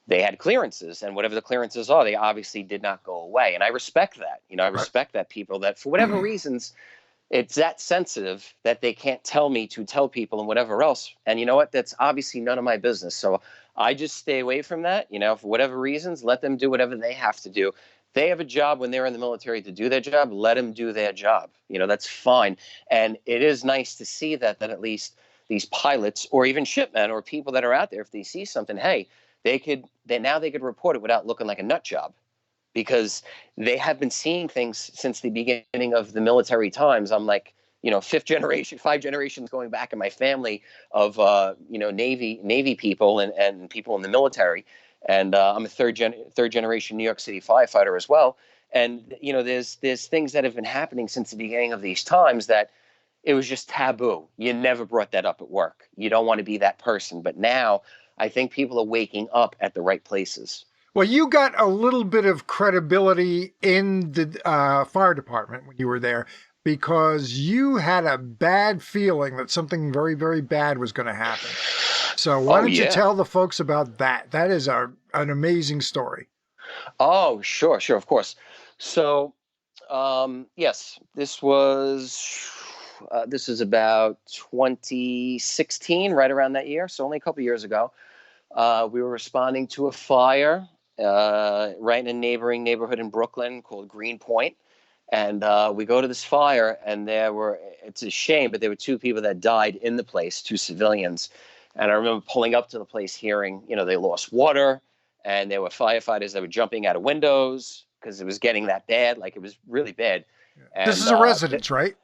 they had clearances, and whatever the clearances are, they obviously did not go away. And I respect that. I Right. respect that people that for whatever reasons, it's that sensitive that they can't tell me to tell people and whatever else. And you know what? That's obviously none of my business. So I just stay away from that. For whatever reasons, let them do whatever they have to do. They have a job when they're in the military to do their job. Let them do their job. That's fine. And it is nice to see that at least these pilots or even shipmen or people that are out there, if they see something, hey, they could report it without looking like a nut job because they have been seeing things since the beginning of the military times. I'm like, fifth generation, 5 generations going back in my family of, Navy people and people in the military. And I'm a third generation New York City firefighter as well. And, there's things that have been happening since the beginning of these times that it was just taboo. You never brought that up at work. You don't want to be that person. But now I think people are waking up at the right places. Well, you got a little bit of credibility in the fire department when you were there because you had a bad feeling that something very, very bad was going to happen. So why Oh, don't you yeah. tell the folks about that? That is an amazing story. Oh, sure, sure, of course. So, yes, this is about 2016, right around that year. So only a couple years ago. We were responding to a fire right in a neighboring neighborhood in Brooklyn called Greenpoint. And we go to this fire, and it's a shame, but there were two people that died in the place, two civilians. And I remember pulling up to the place hearing, they lost water, and there were firefighters that were jumping out of windows because it was getting that bad, like it was really bad. This And is a residence, right?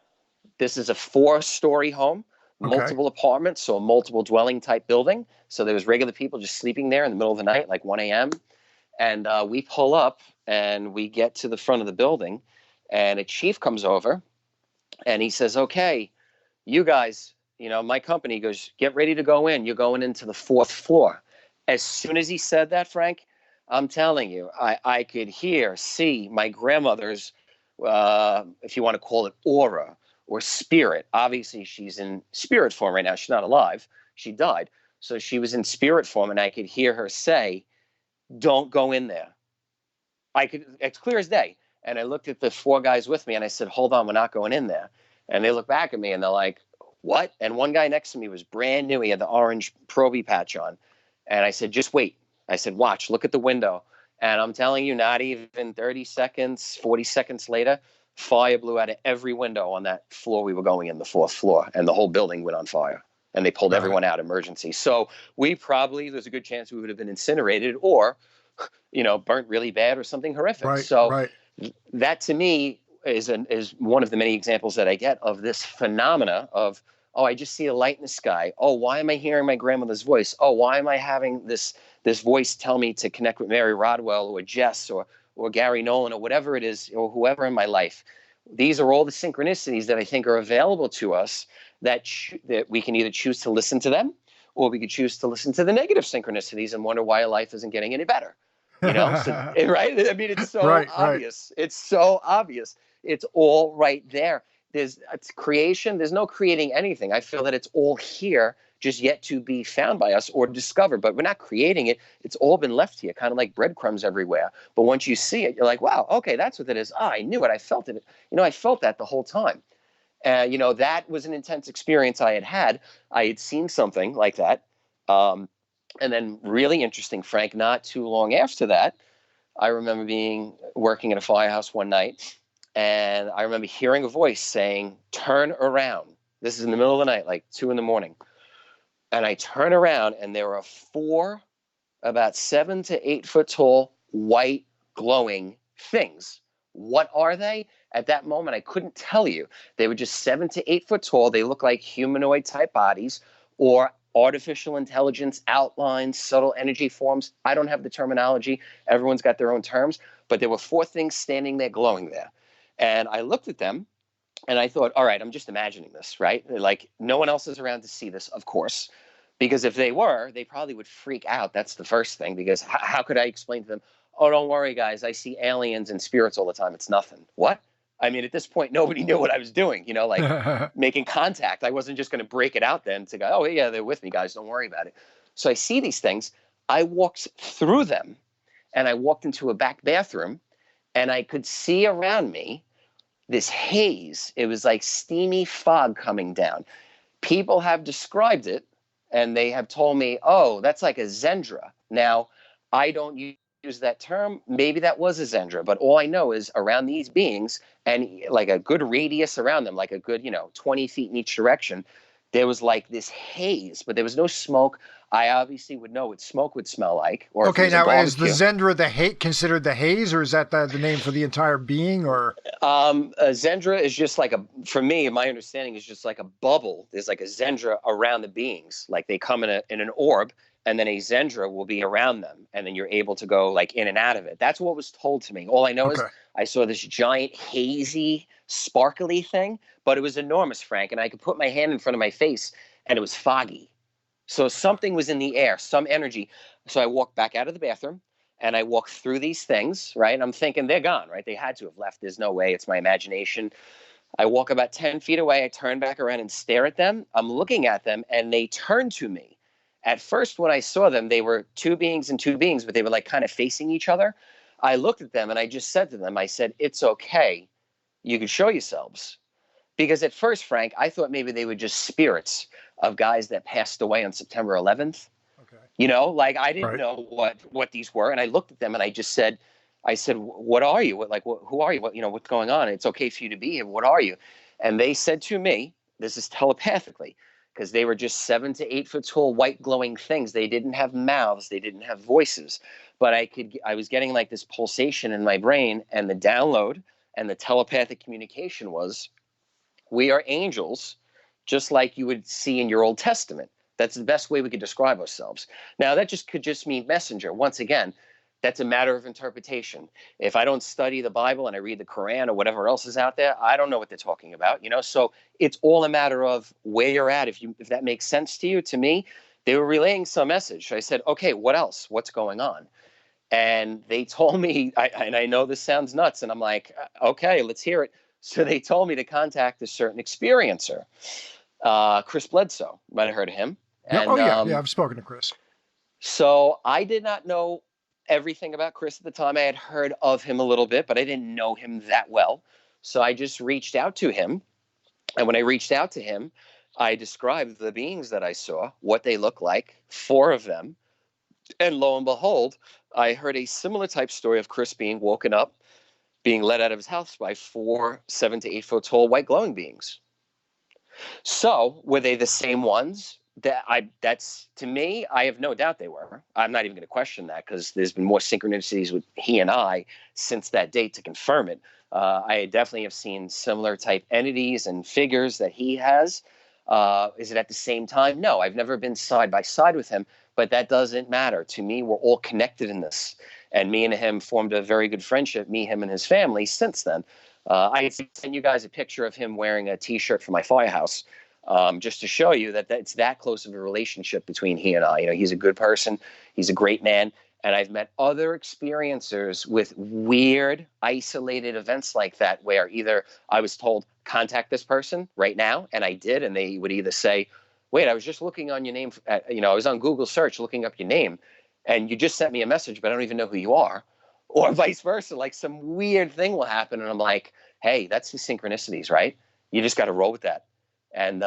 this is a 4-story home, Okay. multiple apartments, so a multiple dwelling type building. So there was regular people just sleeping there in the middle of the night, like 1 a.m. And we pull up and we get to the front of the building, and a chief comes over and he says, okay, you guys, my company goes, get ready to go in. You're going into the 4th floor. As soon as he said that, Frank, I'm telling you, I could see my grandmother's, if you want to call it aura or spirit. Obviously, she's in spirit form right now. She's not alive. She died. So she was in spirit form, and I could hear her say, don't go in there. It's clear as day. And I looked at the 4 guys with me and I said, hold on, we're not going in there. And they look back at me and they're like, what? And one guy next to me was brand new. He had the orange Proby patch on. And I said, just wait. I said, watch, look at the window. And I'm telling you, not even 30 seconds, 40 seconds later, fire blew out of every window on that floor we were going in, the 4th floor. And the whole building went on fire. And they pulled everyone out, emergency. So there's a good chance we would have been incinerated or, burnt really bad or something horrific. Right, So right. that to me is one of the many examples that I get of this phenomena of, oh, I just see a light in the sky. Oh, why am I hearing my grandmother's voice? Oh, why am I having this voice tell me to connect with Mary Rodwell or Jess or Gary Nolan or whatever it is, or whoever in my life? These are all the synchronicities that I think are available to us that we can either choose to listen to them or we could choose to listen to the negative synchronicities and wonder why life isn't getting any better. So, right? I mean, it's so Right, right. obvious. It's so obvious. It's all right there. It's creation. There's no creating anything. I feel that it's all here just yet to be found by us or discovered. But we're not creating it. It's all been left here, kind of like breadcrumbs everywhere. But once you see it, you're like, wow, okay, that's what it is. Ah, I knew it. I felt it. I felt that the whole time. That was an intense experience I had had. I had seen something like that. And then really interesting, Frank, not too long after that, I remember working at a firehouse one night, and I remember hearing a voice saying, "Turn around." This is in the middle of the night, like 2 a.m. And I turn around, and there are 4 about 7 to 8 foot tall, white, glowing things. What are they? At that moment, I couldn't tell you. They were just 7 to 8 foot tall. They look like humanoid type bodies or artificial intelligence outlines, subtle energy forms. I don't have the terminology. Everyone's got their own terms. But there were 4 things standing there, glowing there. And I looked at them and I thought, all right, I'm just imagining this, right? Like, no one else is around to see this, of course. Because if they were, they probably would freak out. That's the first thing. Because how could I explain to them, oh, don't worry, guys, I see aliens and spirits all the time. It's nothing. What? I mean, at this point, nobody knew what I was doing, like making contact. I wasn't just going to break it out then to go, oh, yeah, they're with me, guys. Don't worry about it. So I see these things. I walked through them, and I walked into a back bathroom, and I could see around me this haze. It was like steamy fog coming down. People have described it, and they have told me, oh, that's like a Zendra. Now, I don't use that term. Maybe that was a Zendra, but all I know is around these beings and like a good radius around them, like a good, 20 feet in each direction, there was like this haze, but there was no smoke. I obviously would know what smoke would smell like. Or if it Okay, was a now is the barbecue. Zendra considered the haze, or is that the name for the entire being, or? Zendra is just like for me, my understanding is just like a bubble. There's like a Zendra around the beings, like they come in an orb, and then a Zendra will be around them, and then you're able to go like in and out of it. That's what was told to me. All I know is Okay. I saw this giant, hazy, sparkly thing, but it was enormous, Frank, and I could put my hand in front of my face, and it was foggy. So something was in the air, some energy. So I walked back out of the bathroom and I walked through these things, right? And I'm thinking they're gone, right? They had to have left. There's no way. It's my imagination. I walk about 10 feet away. I turn back around and stare at them. I'm looking at them and they turn to me. At first, when I saw them, they were 2 beings and 2 beings, but they were like kind of facing each other. I looked at them and I just said to them, I said, it's okay. You can show yourselves. Because at first, Frank, I thought maybe they were just spirits of guys that passed away on September 11th. Okay. Like I didn't Right. know what these were, and I looked at them and I said, what are you? Who are you? What's going on? It's okay for you to be here. What are you? And they said to me, this is telepathically, because they were just 7 to 8 foot tall, white glowing things. They didn't have mouths, they didn't have voices, but I was getting like this pulsation in my brain, and the download and the telepathic communication was, we are angels, just like you would see in your Old Testament. That's the best way we could describe ourselves. Now, that could just mean messenger. Once again, that's a matter of interpretation. If I don't study the Bible and I read the Quran or whatever else is out there, I don't know what they're talking about. So it's all a matter of where you're at. If that makes sense to you, to me, they were relaying some message. I said, okay, what else? What's going on? And they told me, and I know this sounds nuts, and I'm like, okay, let's hear it. So they told me to contact a certain experiencer, Chris Bledsoe. You might have heard of him. Yeah. Oh, And yeah. I've spoken to Chris. so I did not know everything about Chris at the time. I had heard of him a little bit, but I didn't know him that well. So I just reached out to him. And when I reached out to him, I described the beings that I saw, what they look like, 4 of them. And lo and behold, I heard a similar type story of Chris being woken up, being led out of his house by 4 7 to 8 foot tall white glowing beings. So were they the same ones? That's to me, I have no doubt they were. I'm not even going to question that, because there's been more synchronicities with he and I since that date to confirm it. I definitely have seen similar type entities and figures that he has. Is it at the same time? No, I've never been side by side with him, but that doesn't matter. To me, we're all connected in this. And me and him formed a very good friendship, me, him, and his family since then. I sent you guys a picture of him wearing a T-shirt for my firehouse, just to show you that it's that close of a relationship between he and I. He's a good person. He's a great man. And I've met other experiencers with weird, isolated events like that, where either I was told, contact this person right now, and I did, and they would either say, wait, I was just looking on your name. I was on Google search looking up your name, and you just sent me a message, but I don't even know who you are. Or vice versa. Like some weird thing will happen. And I'm like, hey, that's the synchronicities, right? You just got to roll with that. And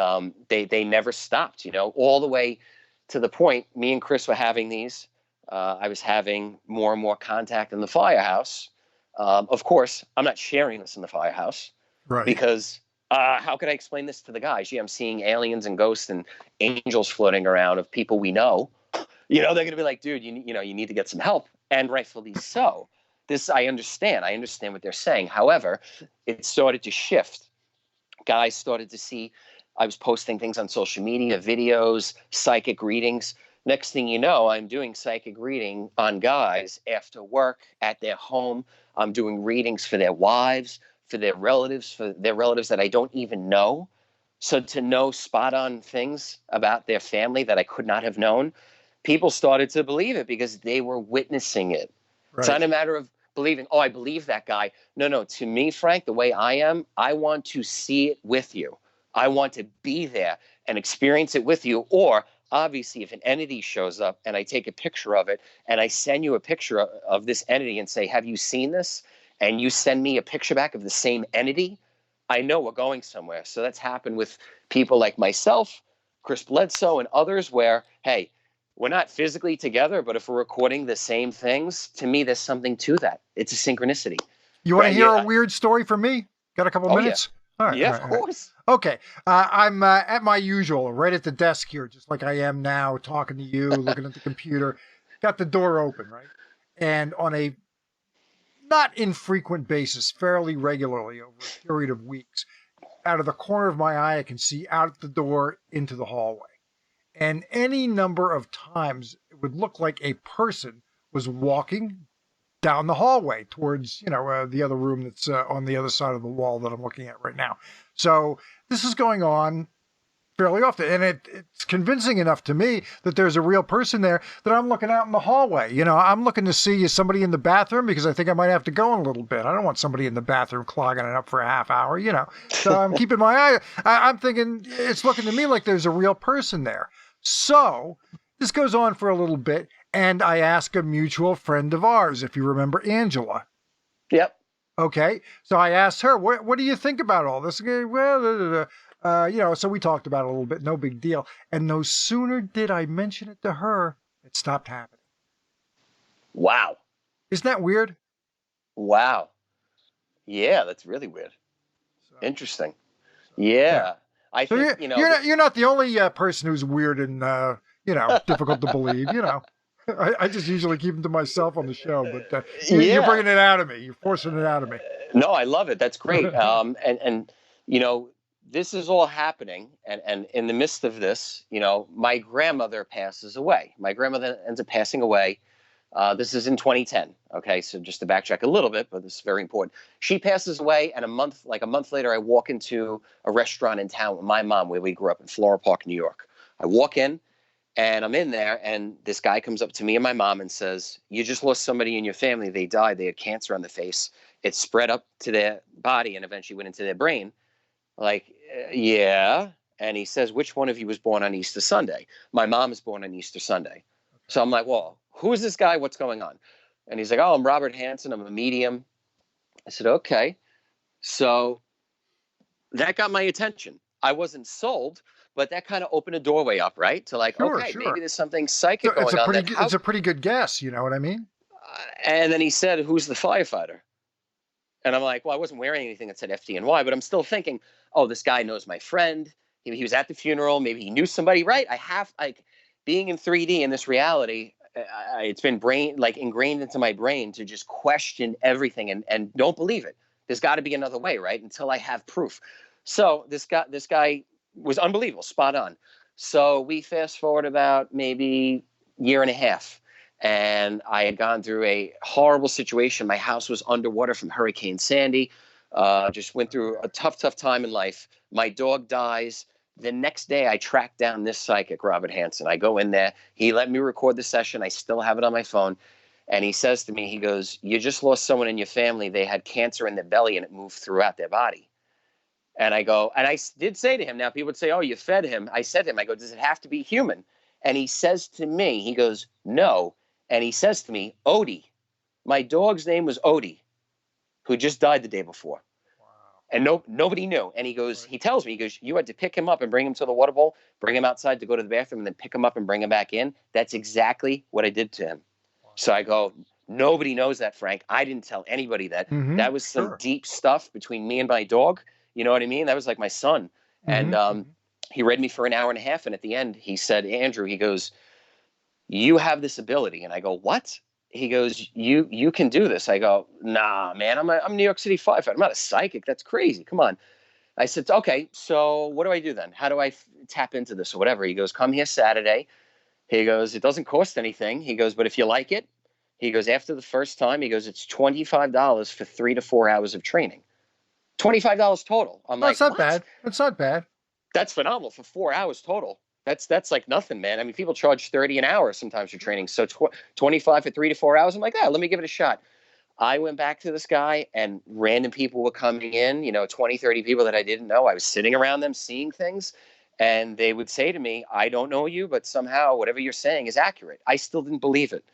they never stopped, all the way to the point me and Chris were having these. I was having more and more contact in the firehouse. Of course, I'm not sharing this in the firehouse Right. because how could I explain this to the guys? Yeah, I'm seeing aliens and ghosts and angels floating around of people we know. They're going to be like, dude, you need to get some help, and rightfully so. I understand what they're saying. However, it started to shift. Guys started to see I was posting things on social media, videos, psychic readings. Next thing you know, I'm doing psychic reading on guys after work, at their home. I'm doing readings for their wives, for their relatives that I don't even know. So to know spot on things about their family that I could not have known, people started to believe it because they were witnessing it. It's Right. not a matter of believing, oh, I believe that guy. No. To me, Frank, the way I am, I want to see it with you. I want to be there and experience it with you. Or obviously, if an entity shows up and I take a picture of it and I send you a picture of this entity and say, have you seen this? And you send me a picture back of the same entity, I know we're going somewhere. So that's happened with people like myself, Chris Bledsoe, and others where, hey, we're not physically together, but if we're recording the same things, to me, there's something to that. It's a synchronicity, You want to right? hear a weird story from me? Got a couple Oh, yeah. minutes? All right. Yeah, All of right. All right. course. Okay. I'm at my usual, right at the desk here, just like I am now, talking to you, looking at the computer. Got the door open, right? And on a not infrequent basis, fairly regularly over a period of weeks, out of the corner of my eye, I can see out the door into the hallway. And any number of times, it would look like a person was walking down the hallway towards, the other room that's on the other side of the wall that I'm looking at right now. So this is going on fairly often, and it's convincing enough to me that there's a real person there that I'm looking out in the hallway. I'm looking to see, is somebody in the bathroom, because I think I might have to go in a little bit. I don't want somebody in the bathroom clogging it up for a half hour. So I'm keeping my eye. I'm thinking it's looking to me like there's a real person there. So this goes on for a little bit, and I ask a mutual friend of ours, if you remember Angela. Yep. Okay, so I asked her, what do you think about all this? Well, so we talked about it a little bit, no big deal. And no sooner did I mention it to her, it stopped happening. Wow. Isn't that weird? Wow. Yeah, that's really weird. So, Interesting. yeah. Yeah. I So think, you're not the only person who's weird and difficult to believe. I just usually keep them to myself on the show, but you're yeah. bringing it out of me. You're forcing it out of me. No, I love it. That's great. And this is all happening, and in the midst of this, my grandmother passes away. My grandmother ends up passing away. This is in 2010. Okay, so just to backtrack a little bit, but this is very important. She passes away, and a month later, I walk into a restaurant in town with my mom, where we grew up in Floral Park, New York. I walk in, and I'm in there, and this guy comes up to me and my mom and says, "You just lost somebody in your family. They died. They had cancer on the face. It spread up to their body and eventually went into their brain." Like, yeah. And he says, "Which one of you was born on Easter Sunday?" My mom is born on Easter Sunday. So I'm like, well, who is this guy? What's going on? And he's like, "Oh, I'm Robert Hansen. I'm a medium." I said, okay. So that got my attention. I wasn't sold, but that kind of opened a doorway up, right? To like, okay, maybe Sure. there's something So psychic going on. it's a pretty good guess. You know what I mean? And then he said, "Who's the firefighter?" And I'm like, well, I wasn't wearing anything that said FDNY, but I'm still thinking, oh, this guy knows my friend. He was at the funeral. Maybe he knew somebody, right? I have, like, being in 3D in this reality, it's been ingrained into my brain to just question everything and don't believe it. There's got to be another way, right? Until I have proof. So this guy was unbelievable, spot on. So we fast forward about maybe year and a half, and I had gone through a horrible situation. My house was underwater from Hurricane Sandy. Just went through a tough time in life. My dog dies. The next day, I tracked down this psychic, Robert Hansen. I go in there. He let me record the session. I still have it on my phone. And he says to me, he goes, "You just lost someone in your family. They had cancer in their belly and it moved throughout their body." And I go, and did say to him, now people would say, oh, you fed him. I said to him, I go, does it have to be human? And he says to me, he goes, no. And he says to me, Odie. My dog's name was Odie, who just died the day before. Wow. And nobody knew. And he goes, he tells me, he goes, you had to pick him up and bring him to the water bowl, bring him outside to go to the bathroom, and then pick him up and bring him back in. That's exactly what I did to him. Wow. So I go, nobody knows that, Frank. I didn't tell anybody that. Mm-hmm. That was some deep stuff between me and my dog. You know what I mean? That was like my son. Mm-hmm. And he read me for an hour and a half. And at the end, he said, Andrew, he goes, you have this ability. And I go, what? He goes, you can do this. I go, nah, man, I'm a New York City firefighter. I'm not a psychic. That's crazy. Come on. I said, okay, so what do I do then? How do I tap into this or whatever? He goes, come here Saturday. He goes, it doesn't cost anything. He goes, but if you like it, he goes, after the first time, he goes, it's $25 for 3 to 4 hours of training. $25 total. I'm like, that's not bad. That's not bad. That's phenomenal for 4 hours total. That's like nothing, man. I mean, people charge $30 an hour sometimes for training. So 25 for 3 to 4 hours. I'm like, let me give it a shot. I went back to this guy and random people were coming in, 20, 30 people that I didn't know. I was sitting around them seeing things and they would say to me, I don't know you, but somehow whatever you're saying is accurate. I still didn't believe it.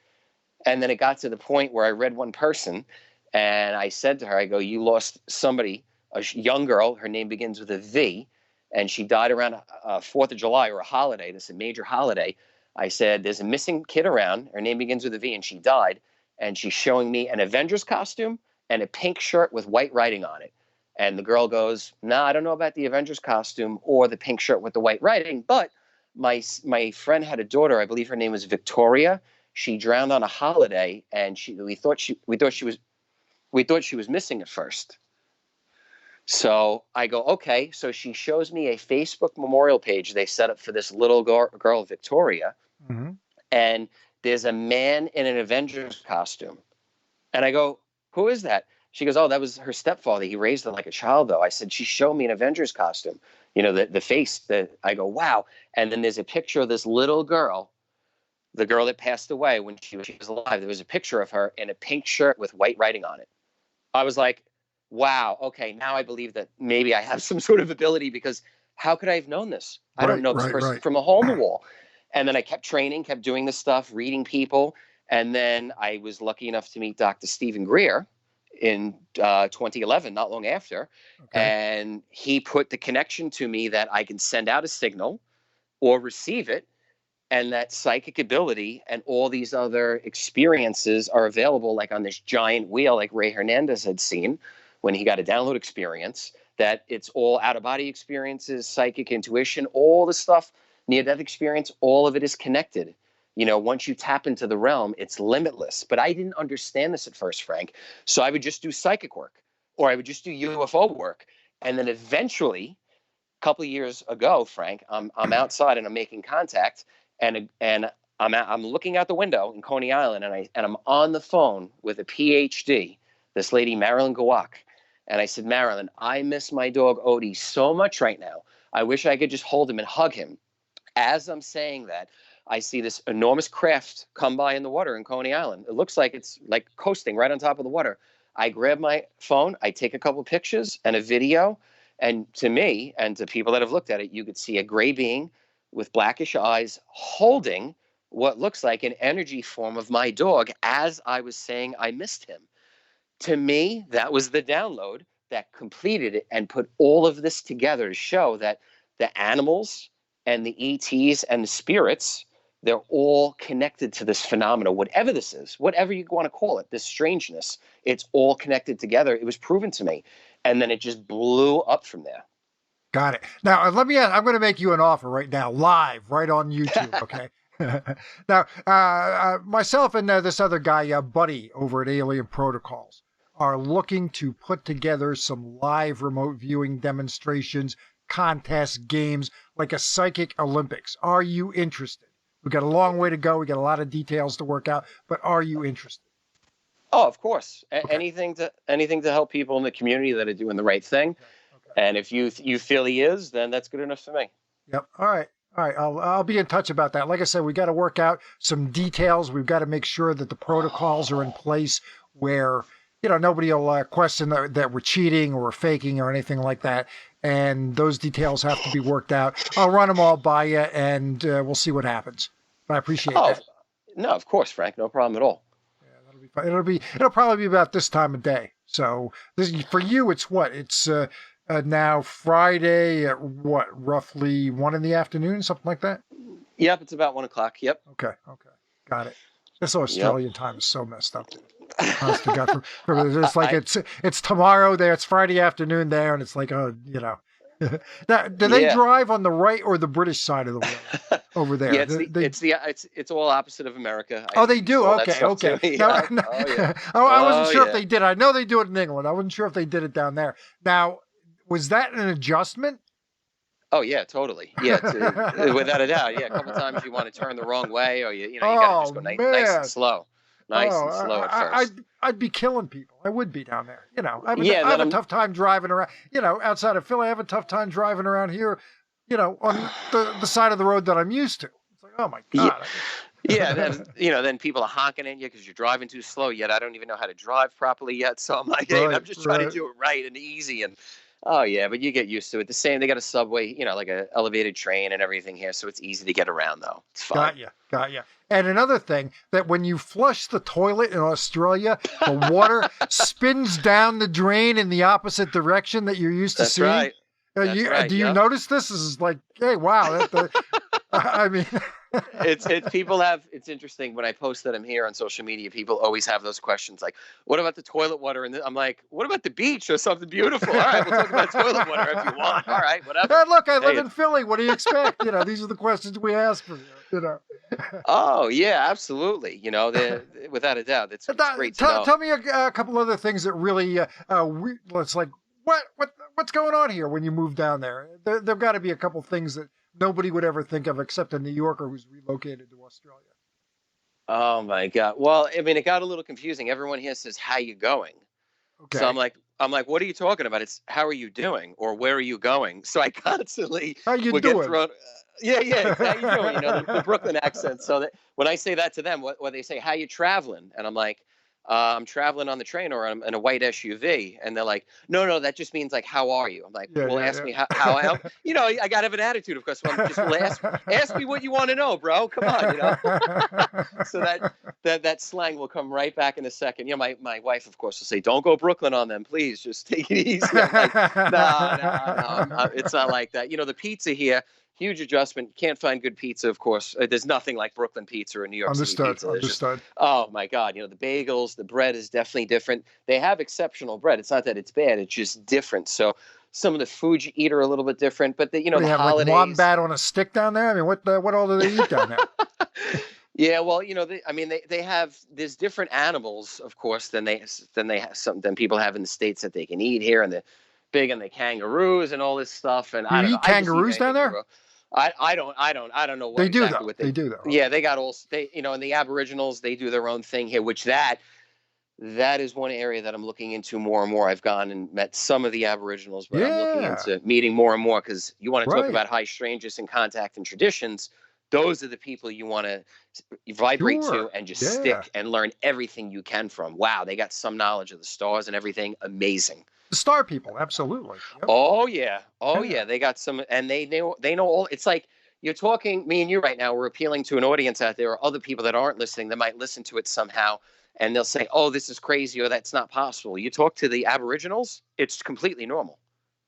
And then it got to the point where I read one person and I said to her, I go, you lost somebody, a young girl. Her name begins with a V. And she died around 4th of July or a holiday. This is a major holiday. I said, there's a missing kid around. Her name begins with a V, and she died. And she's showing me an Avengers costume and a pink shirt with white writing on it. And the girl goes, nah, I don't know about the Avengers costume or the pink shirt with the white writing, but my friend had a daughter. I believe her name was Victoria. She drowned on a holiday, and we thought she was missing at first. So I go, okay. So she shows me a Facebook memorial page they set up for this little girl, Victoria. Mm-hmm. And there's a man in an Avengers costume. And I go, who is that? She goes, oh, that was her stepfather. He raised her like a child, though. I said, she showed me an Avengers costume. The face. I go, wow. And then there's a picture of this little girl, the girl that passed away when she was alive. There was a picture of her in a pink shirt with white writing on it. I was like, wow, okay, now I believe that maybe I have some sort of ability, because how could I have known this? I don't know this person from a hole in the wall. And then I kept training, kept doing this stuff, reading people. And then I was lucky enough to meet Dr. Stephen Greer in 2011, not long after. Okay. And he put the connection to me that I can send out a signal or receive it, and that psychic ability and all these other experiences are available, like on this giant wheel, like Ray Hernandez had seen when he got a download experience, that it's all out-of-body experiences, psychic intuition, all the stuff, near-death experience, all of it is connected. Once you tap into the realm, it's limitless. But I didn't understand this at first, Frank. So I would just do psychic work, or I would just do UFO work. And then eventually, a couple of years ago, Frank, I'm outside and I'm making contact, and I'm looking out the window in Coney Island, and I'm on the phone with a PhD, this lady, Marilyn Gawak. And I said, Marilyn, I miss my dog Odie so much right now. I wish I could just hold him and hug him. As I'm saying that, I see this enormous craft come by in the water in Coney Island. It looks like it's like coasting right on top of the water. I grab my phone, I take a couple pictures and a video. And to me, and to people that have looked at it, you could see a gray being with blackish eyes holding what looks like an energy form of my dog as I was saying I missed him. To me, that was the download that completed it and put all of this together to show that the animals and the ETs and the spirits, they're all connected to this phenomena, whatever this is, whatever you want to call it, this strangeness, it's all connected together. It was proven to me. And then it just blew up from there. Got it. Now, let me ask, I'm going to make you an offer right now, live, right on YouTube, okay? Now, myself and this other guy, Buddy, over at Alien Protocols, are looking to put together some live remote viewing demonstrations, contests, games, like a psychic Olympics. Are you interested? We've got a long way to go. We got a lot of details to work out, but are you interested? Oh, of course. Okay. Anything to help people in the community that are doing the right thing. Okay. And if you feel he is, then that's good enough for me. Yep. All right. I'll be in touch about that. Like I said, we got to work out some details. We've got to make sure that the protocols are in place where, nobody will question that we're cheating or we're faking or anything like that. and those details have to be worked out. I'll run them all by you, and we'll see what happens. But I appreciate Oh, that. no, of course, Frank. No problem at all. Yeah, that'll be fun. It'll probably be about this time of day. So this for you, it's what? It's now Friday at what? Roughly 1 in the afternoon, something like that. Yep, it's about 1 o'clock. Yep. Okay, got it. This Yep. Australian time is so messed up. Honest to God, it's like I, it's tomorrow there, it's Friday afternoon there, and it's like, oh, Now, do they yeah. drive on the right or the British side of the world over there? Yeah, it's all opposite of America. Oh, they do. all that Okay, stuff okay. too. No, Yeah. no, Oh yeah. I wasn't Oh sure if yeah. they did. I know they do it in England. I wasn't sure if they did it down there. Now, was that an adjustment? Oh yeah, totally. Yeah, without a doubt. Yeah, a couple times you want to turn the wrong way, or you gotta just Oh go nice man. and slow, nice Oh, and slow at I, first. I'd be killing people. I would be down there. Yeah, I have then a tough time driving around. Outside of Philly, I have a tough time driving around here. On the side of the road that I'm used to. It's like, oh my Yeah, God. yeah. Then people are honking at you because you're driving too slow. Yet I don't even know how to drive properly yet. So I'm like, hey, Right, I'm just trying to do it right and easy. And oh yeah, but you get used to it. The same. They got a subway, like a elevated train and everything here, so it's easy to get around though. It's fine. Got you. And another thing, that when you flush the toilet in Australia, the water spins down the drain in the opposite direction that you're used to That's seeing. right. That's right. Do you Yep. notice this? This is like, hey, wow. I mean, It's interesting when I post that I'm here on social media. People always have those questions like, "What about the toilet water?" And I'm like, "What about the beach or something beautiful?" All right, we'll talk about toilet water if you want. All right, whatever. hey, look, I live Hey, in Philly. What do you expect? These are the questions we ask for you. oh yeah, absolutely. Without a doubt, it's great to know. Tell me a couple other things that really, it's like, what's going on here when you move down there? There've got to be a couple things that nobody would ever think of except a New Yorker who's relocated to Australia. Oh my God. Well, I mean, it got a little confusing. Everyone here says, "How you going?" So Okay. I'm like, what are you talking about? It's how are you doing or where are you going? So I constantly How you would get doing? thrown. Yeah. How you doing? The Brooklyn accent. So that when I say that to them, what they say, how you traveling? And I'm like, I'm traveling on the train or I'm in a white SUV. And they're like, no, that just means like, how are you? I'm like, well, ask me how I am. I got to have an attitude, of course. So I'm just, well, ask me what you want to know, bro. Come on. So that slang will come right back in a second. My wife, of course, will say, "Don't go Brooklyn on them, please. Just take it easy." I'm like, no, it's not like that. The pizza here, huge adjustment. Can't find good pizza, of course. There's nothing like Brooklyn pizza or New York City Understood. pizza. There's just, Understood. oh my God, the bagels, the bread is definitely different. They have exceptional bread. It's not that it's bad. It's just different. So some of the food you eat are a little bit different. But What do the you have, like holidays. wombat on a stick down there? I mean, what all do they eat down there? Yeah, well, they have there's different animals, of course, than people have in the States that they can eat here, and the big and the kangaroos and all this stuff. And You I don't know, eat I just eat kangaroos down anything, there? bro. I don't know what They do exactly though. what They do though. yeah, they got all and the Aboriginals, they do their own thing here, which that is one area that I'm looking into more and more. I've gone and met some of the Aboriginals, but I'm looking Yeah. into meeting more and more because you want to talk Right. about high strangeness and contact and traditions. Those are the people you want to vibrate to Sure. and just Yeah. stick and learn everything you can from. Wow, they got some knowledge of the stars and everything. Amazing. The star people, absolutely. Yep. Oh yeah, oh Yeah. yeah. They got some, and they know all. It's like you're talking. Me and you right now. We're appealing to an audience out there, or other people that aren't listening that might listen to it somehow, and they'll say, "Oh, this is crazy," or "That's not possible." You talk to the Aboriginals, it's completely normal.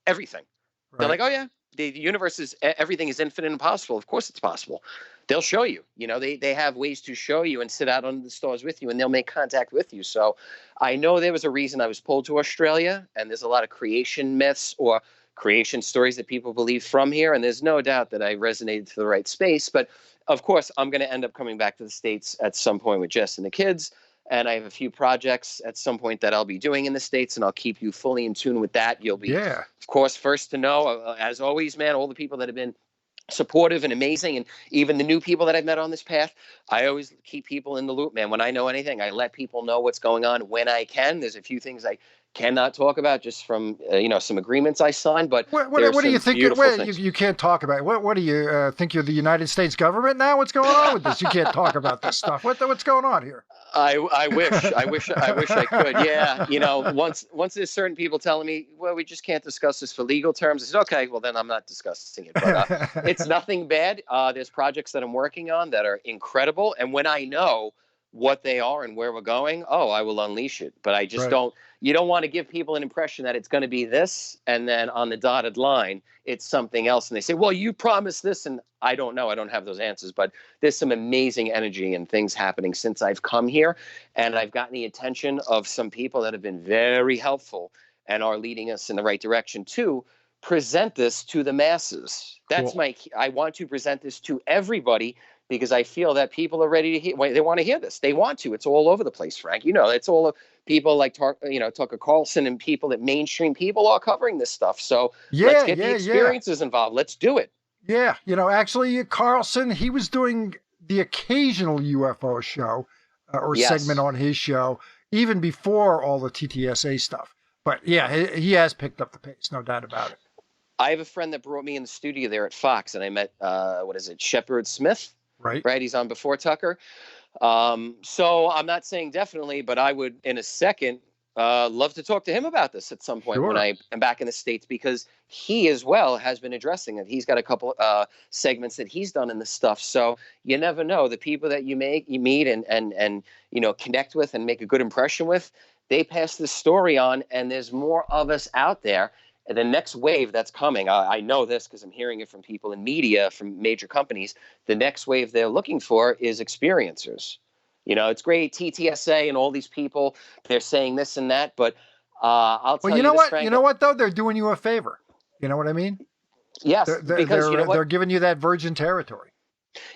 Everything. They're Right. like, "Oh yeah, the universe is everything is infinite and possible. Of course, it's possible." They'll show you. They have ways to show you and sit out under the stars with you, and they'll make contact with you. So, I know there was a reason I was pulled to Australia, and there's a lot of creation myths or creation stories that people believe from here, and there's no doubt that I resonated to the right space. But of course, I'm going to end up coming back to the States at some point with Jess and the kids. And I have a few projects at some point that I'll be doing in the States, and I'll keep you fully in tune with that. You'll be, Yeah. of course, first to know. As always, man, all the people that have been supportive and amazing, and even the new people that I've met on this path, I always keep people in the loop, man. When I know anything, I let people know what's going on when I can. There's a few things I cannot talk about just from some agreements I signed, but What there's do you some think? beautiful things. You can't talk about it. What do you think? You're the United States government now? What's going on with this? You can't talk about this stuff. What's going on here? I wish I could. Yeah, once there's certain people telling me, well, we just can't discuss this for legal terms. I said, okay, well then I'm not discussing it. But it's nothing bad. There's projects that I'm working on that are incredible, and when I know what they are and where we're going, oh, I will unleash it. But I just Right. don't. You don't want to give people an impression that it's going to be this, and then on the dotted line, it's something else, and they say, well, you promised this, and I don't know. I don't have those answers, but there's some amazing energy and things happening since I've come here, and I've gotten the attention of some people that have been very helpful and are leading us in the right direction to present this to the masses. That's Cool. I want to present this to everybody because I feel that people are ready to hear. They want to hear this. They want to. It's all over the place, Frank. It's all people like Tucker Carlson and people that mainstream people are covering this stuff. So let's Yeah, get the yeah, yeah. experiences involved. Let's do it. Yeah, actually, Carlson, he was doing the occasional UFO show or segment Yes. on his show, even before all the TTSA stuff. But yeah, he has picked up the pace, no doubt about it. I have a friend that brought me in the studio there at Fox, and I met, Shepard Smith, Right. right? He's on before Tucker. So I'm not saying definitely, but I would, in a second, love to talk to him about this at some point when Sure. I am back in the States, because he as well has been addressing it. He's got a couple segments that he's done in this stuff. So you never know. The people that you meet and connect with and make a good impression with, they pass this story on, and there's more of us out there. And the next wave that's coming, I know this because I'm hearing it from people in media, from major companies. The next wave they're looking for is experiencers. It's great, TTSA and all these people, they're saying this and that, but I'll Well, tell you you know this, what? You Frank. know what though? They're doing you a favor. You know what I mean? Yes, because you know what? They're giving you that virgin territory.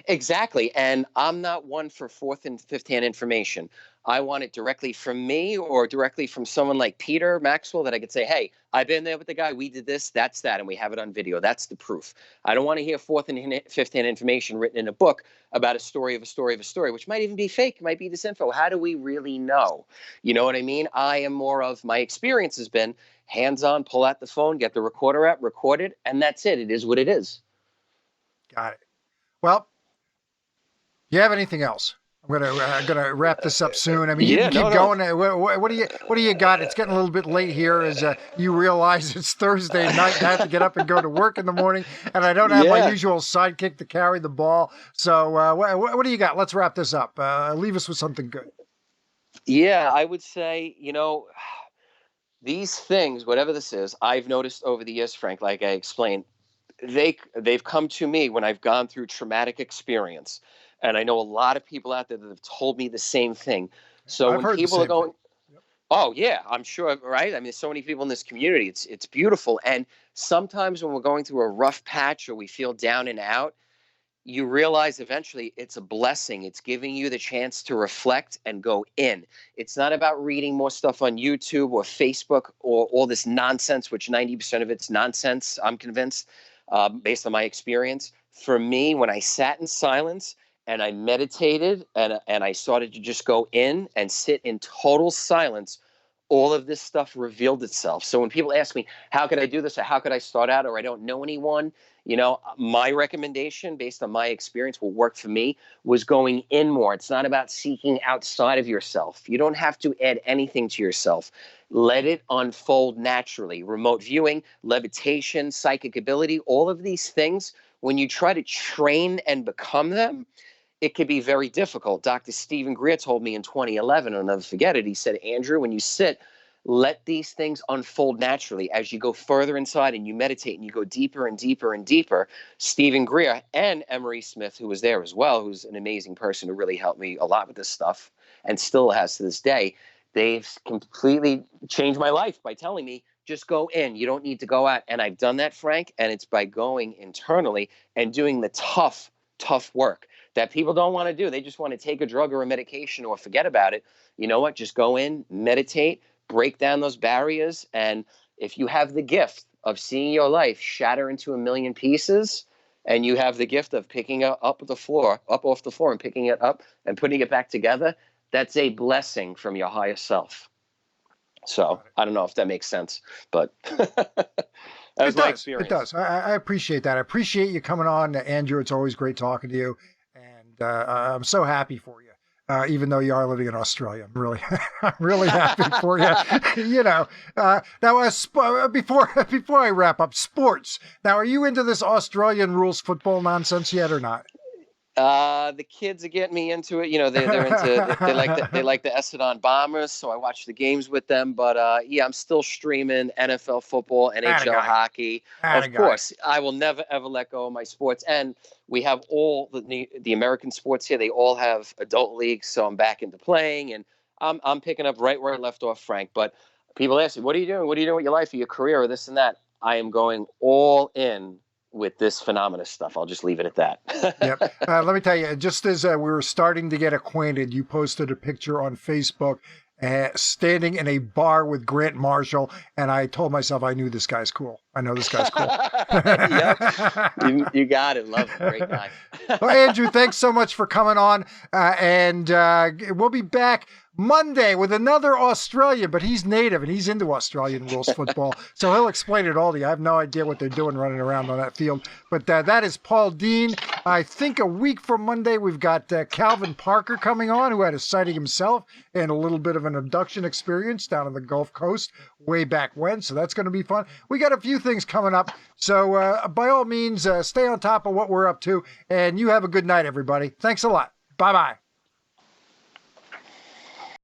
Exactly. And I'm not one for fourth and fifth hand information. I want it directly from me or directly from someone like Peter Maxwell that I could say, hey, I've been there with the guy. We did this. That's that. And we have it on video. That's the proof. I don't want to hear fourth and fifth hand information written in a book about a story of a story of a story, which might even be fake, might be disinfo. How do we really know? You know what I mean? I am more of, my experience has been hands on, pull out the phone, get the recorder out, record it. And that's it. It is what it is. Got it. Well, you have anything else? I'm gonna wrap this up soon. I mean, you Yeah, can keep no. going. What do you got? It's getting a little bit late here, as you realize it's Thursday night. I have to get up and go to work in the morning, and I don't have my Yeah. usual sidekick to carry the ball. So, what do you got? Let's wrap this up. Leave us with something good. Yeah, I would say, these things, whatever this is, I've noticed over the years, Frank, like I explained, they've come to me when I've gone through traumatic experience. And I know a lot of people out there that have told me the same thing. So I've when heard the people are same thing. going, oh yeah, I'm sure, right? I mean, there's so many people in this community. It's beautiful. And sometimes when we're going through a rough patch or we feel down and out, you realize eventually it's a blessing. It's giving you the chance to reflect and go in. It's not about reading more stuff on YouTube or Facebook or all this nonsense, which 90% of it's nonsense, I'm convinced, based on my experience. For me, when I sat in silence and I meditated and I started to just go in and sit in total silence, all of this stuff revealed itself. So when people ask me, how could I do this, or how could I start out, or I don't know anyone, my recommendation based on my experience, what worked for me, was going in more. It's not about seeking outside of yourself. You don't have to add anything to yourself. Let it unfold naturally. Remote viewing, levitation, psychic ability, all of these things, when you try to train and become them, it could be very difficult. Dr. Stephen Greer told me in 2011, I'll never forget it. He said, Andrew, when you sit, let these things unfold naturally as you go further inside and you meditate and you go deeper and deeper and deeper. Stephen Greer and Emery Smith, who was there as well, who's an amazing person who really helped me a lot with this stuff and still has to this day, they've completely changed my life by telling me, just go in. You don't need to go out. And I've done that, Frank, and it's by going internally and doing the tough work that people don't want to do. They just want to take a drug or a medication or forget about it. You know what? Just go in, meditate, break down those barriers. And if you have the gift of seeing your life shatter into a million pieces, and you have the gift of picking it up off the floor and picking it up and putting it back together, that's a blessing from your higher self. So I don't know if that makes sense, but that was my experience. It does. I appreciate that. I appreciate you coming on, Andrew. It's always great talking to you, and I'm so happy for you. Even though you are living in Australia, I'm really happy for you. Now, before I wrap up, sports. Now, are you into this Australian rules football nonsense yet or not? The kids are getting me into it. They're into they like the Essendon Bombers, so I watch the games with them. But yeah, I'm still streaming NFL football, NHL hockey. Of course, I will never ever let go of my sports. And we have all the American sports here. They all have adult leagues, so I'm back into playing, and I'm picking up right where I left off, Frank. But people ask me, "What are you doing? What are you doing with your life, or your career, or this and that?" I am going all in with this phenomena stuff. I'll just leave it at that. Yep. Let me tell you, just as we were starting to get acquainted, you posted a picture on Facebook standing in a bar with Grant Marshall, and I told myself I knew this guy's cool. I know this guy's cool. Yep. You got it. Love it. Great guy. Well, Andrew, thanks so much for coming on, and we'll be back Monday with another Australian, but he's native and he's into Australian rules football, so he'll explain it all to you. I have no idea what they're doing running around on that field, but that is Paul Dean. I think a week from Monday, we've got Calvin Parker coming on, who had a sighting himself and a little bit of an abduction experience down on the Gulf Coast way back when, so that's going to be fun. We got a few things coming up, so by all means, stay on top of what we're up to, and you have a good night, everybody. Thanks a lot. Bye-bye.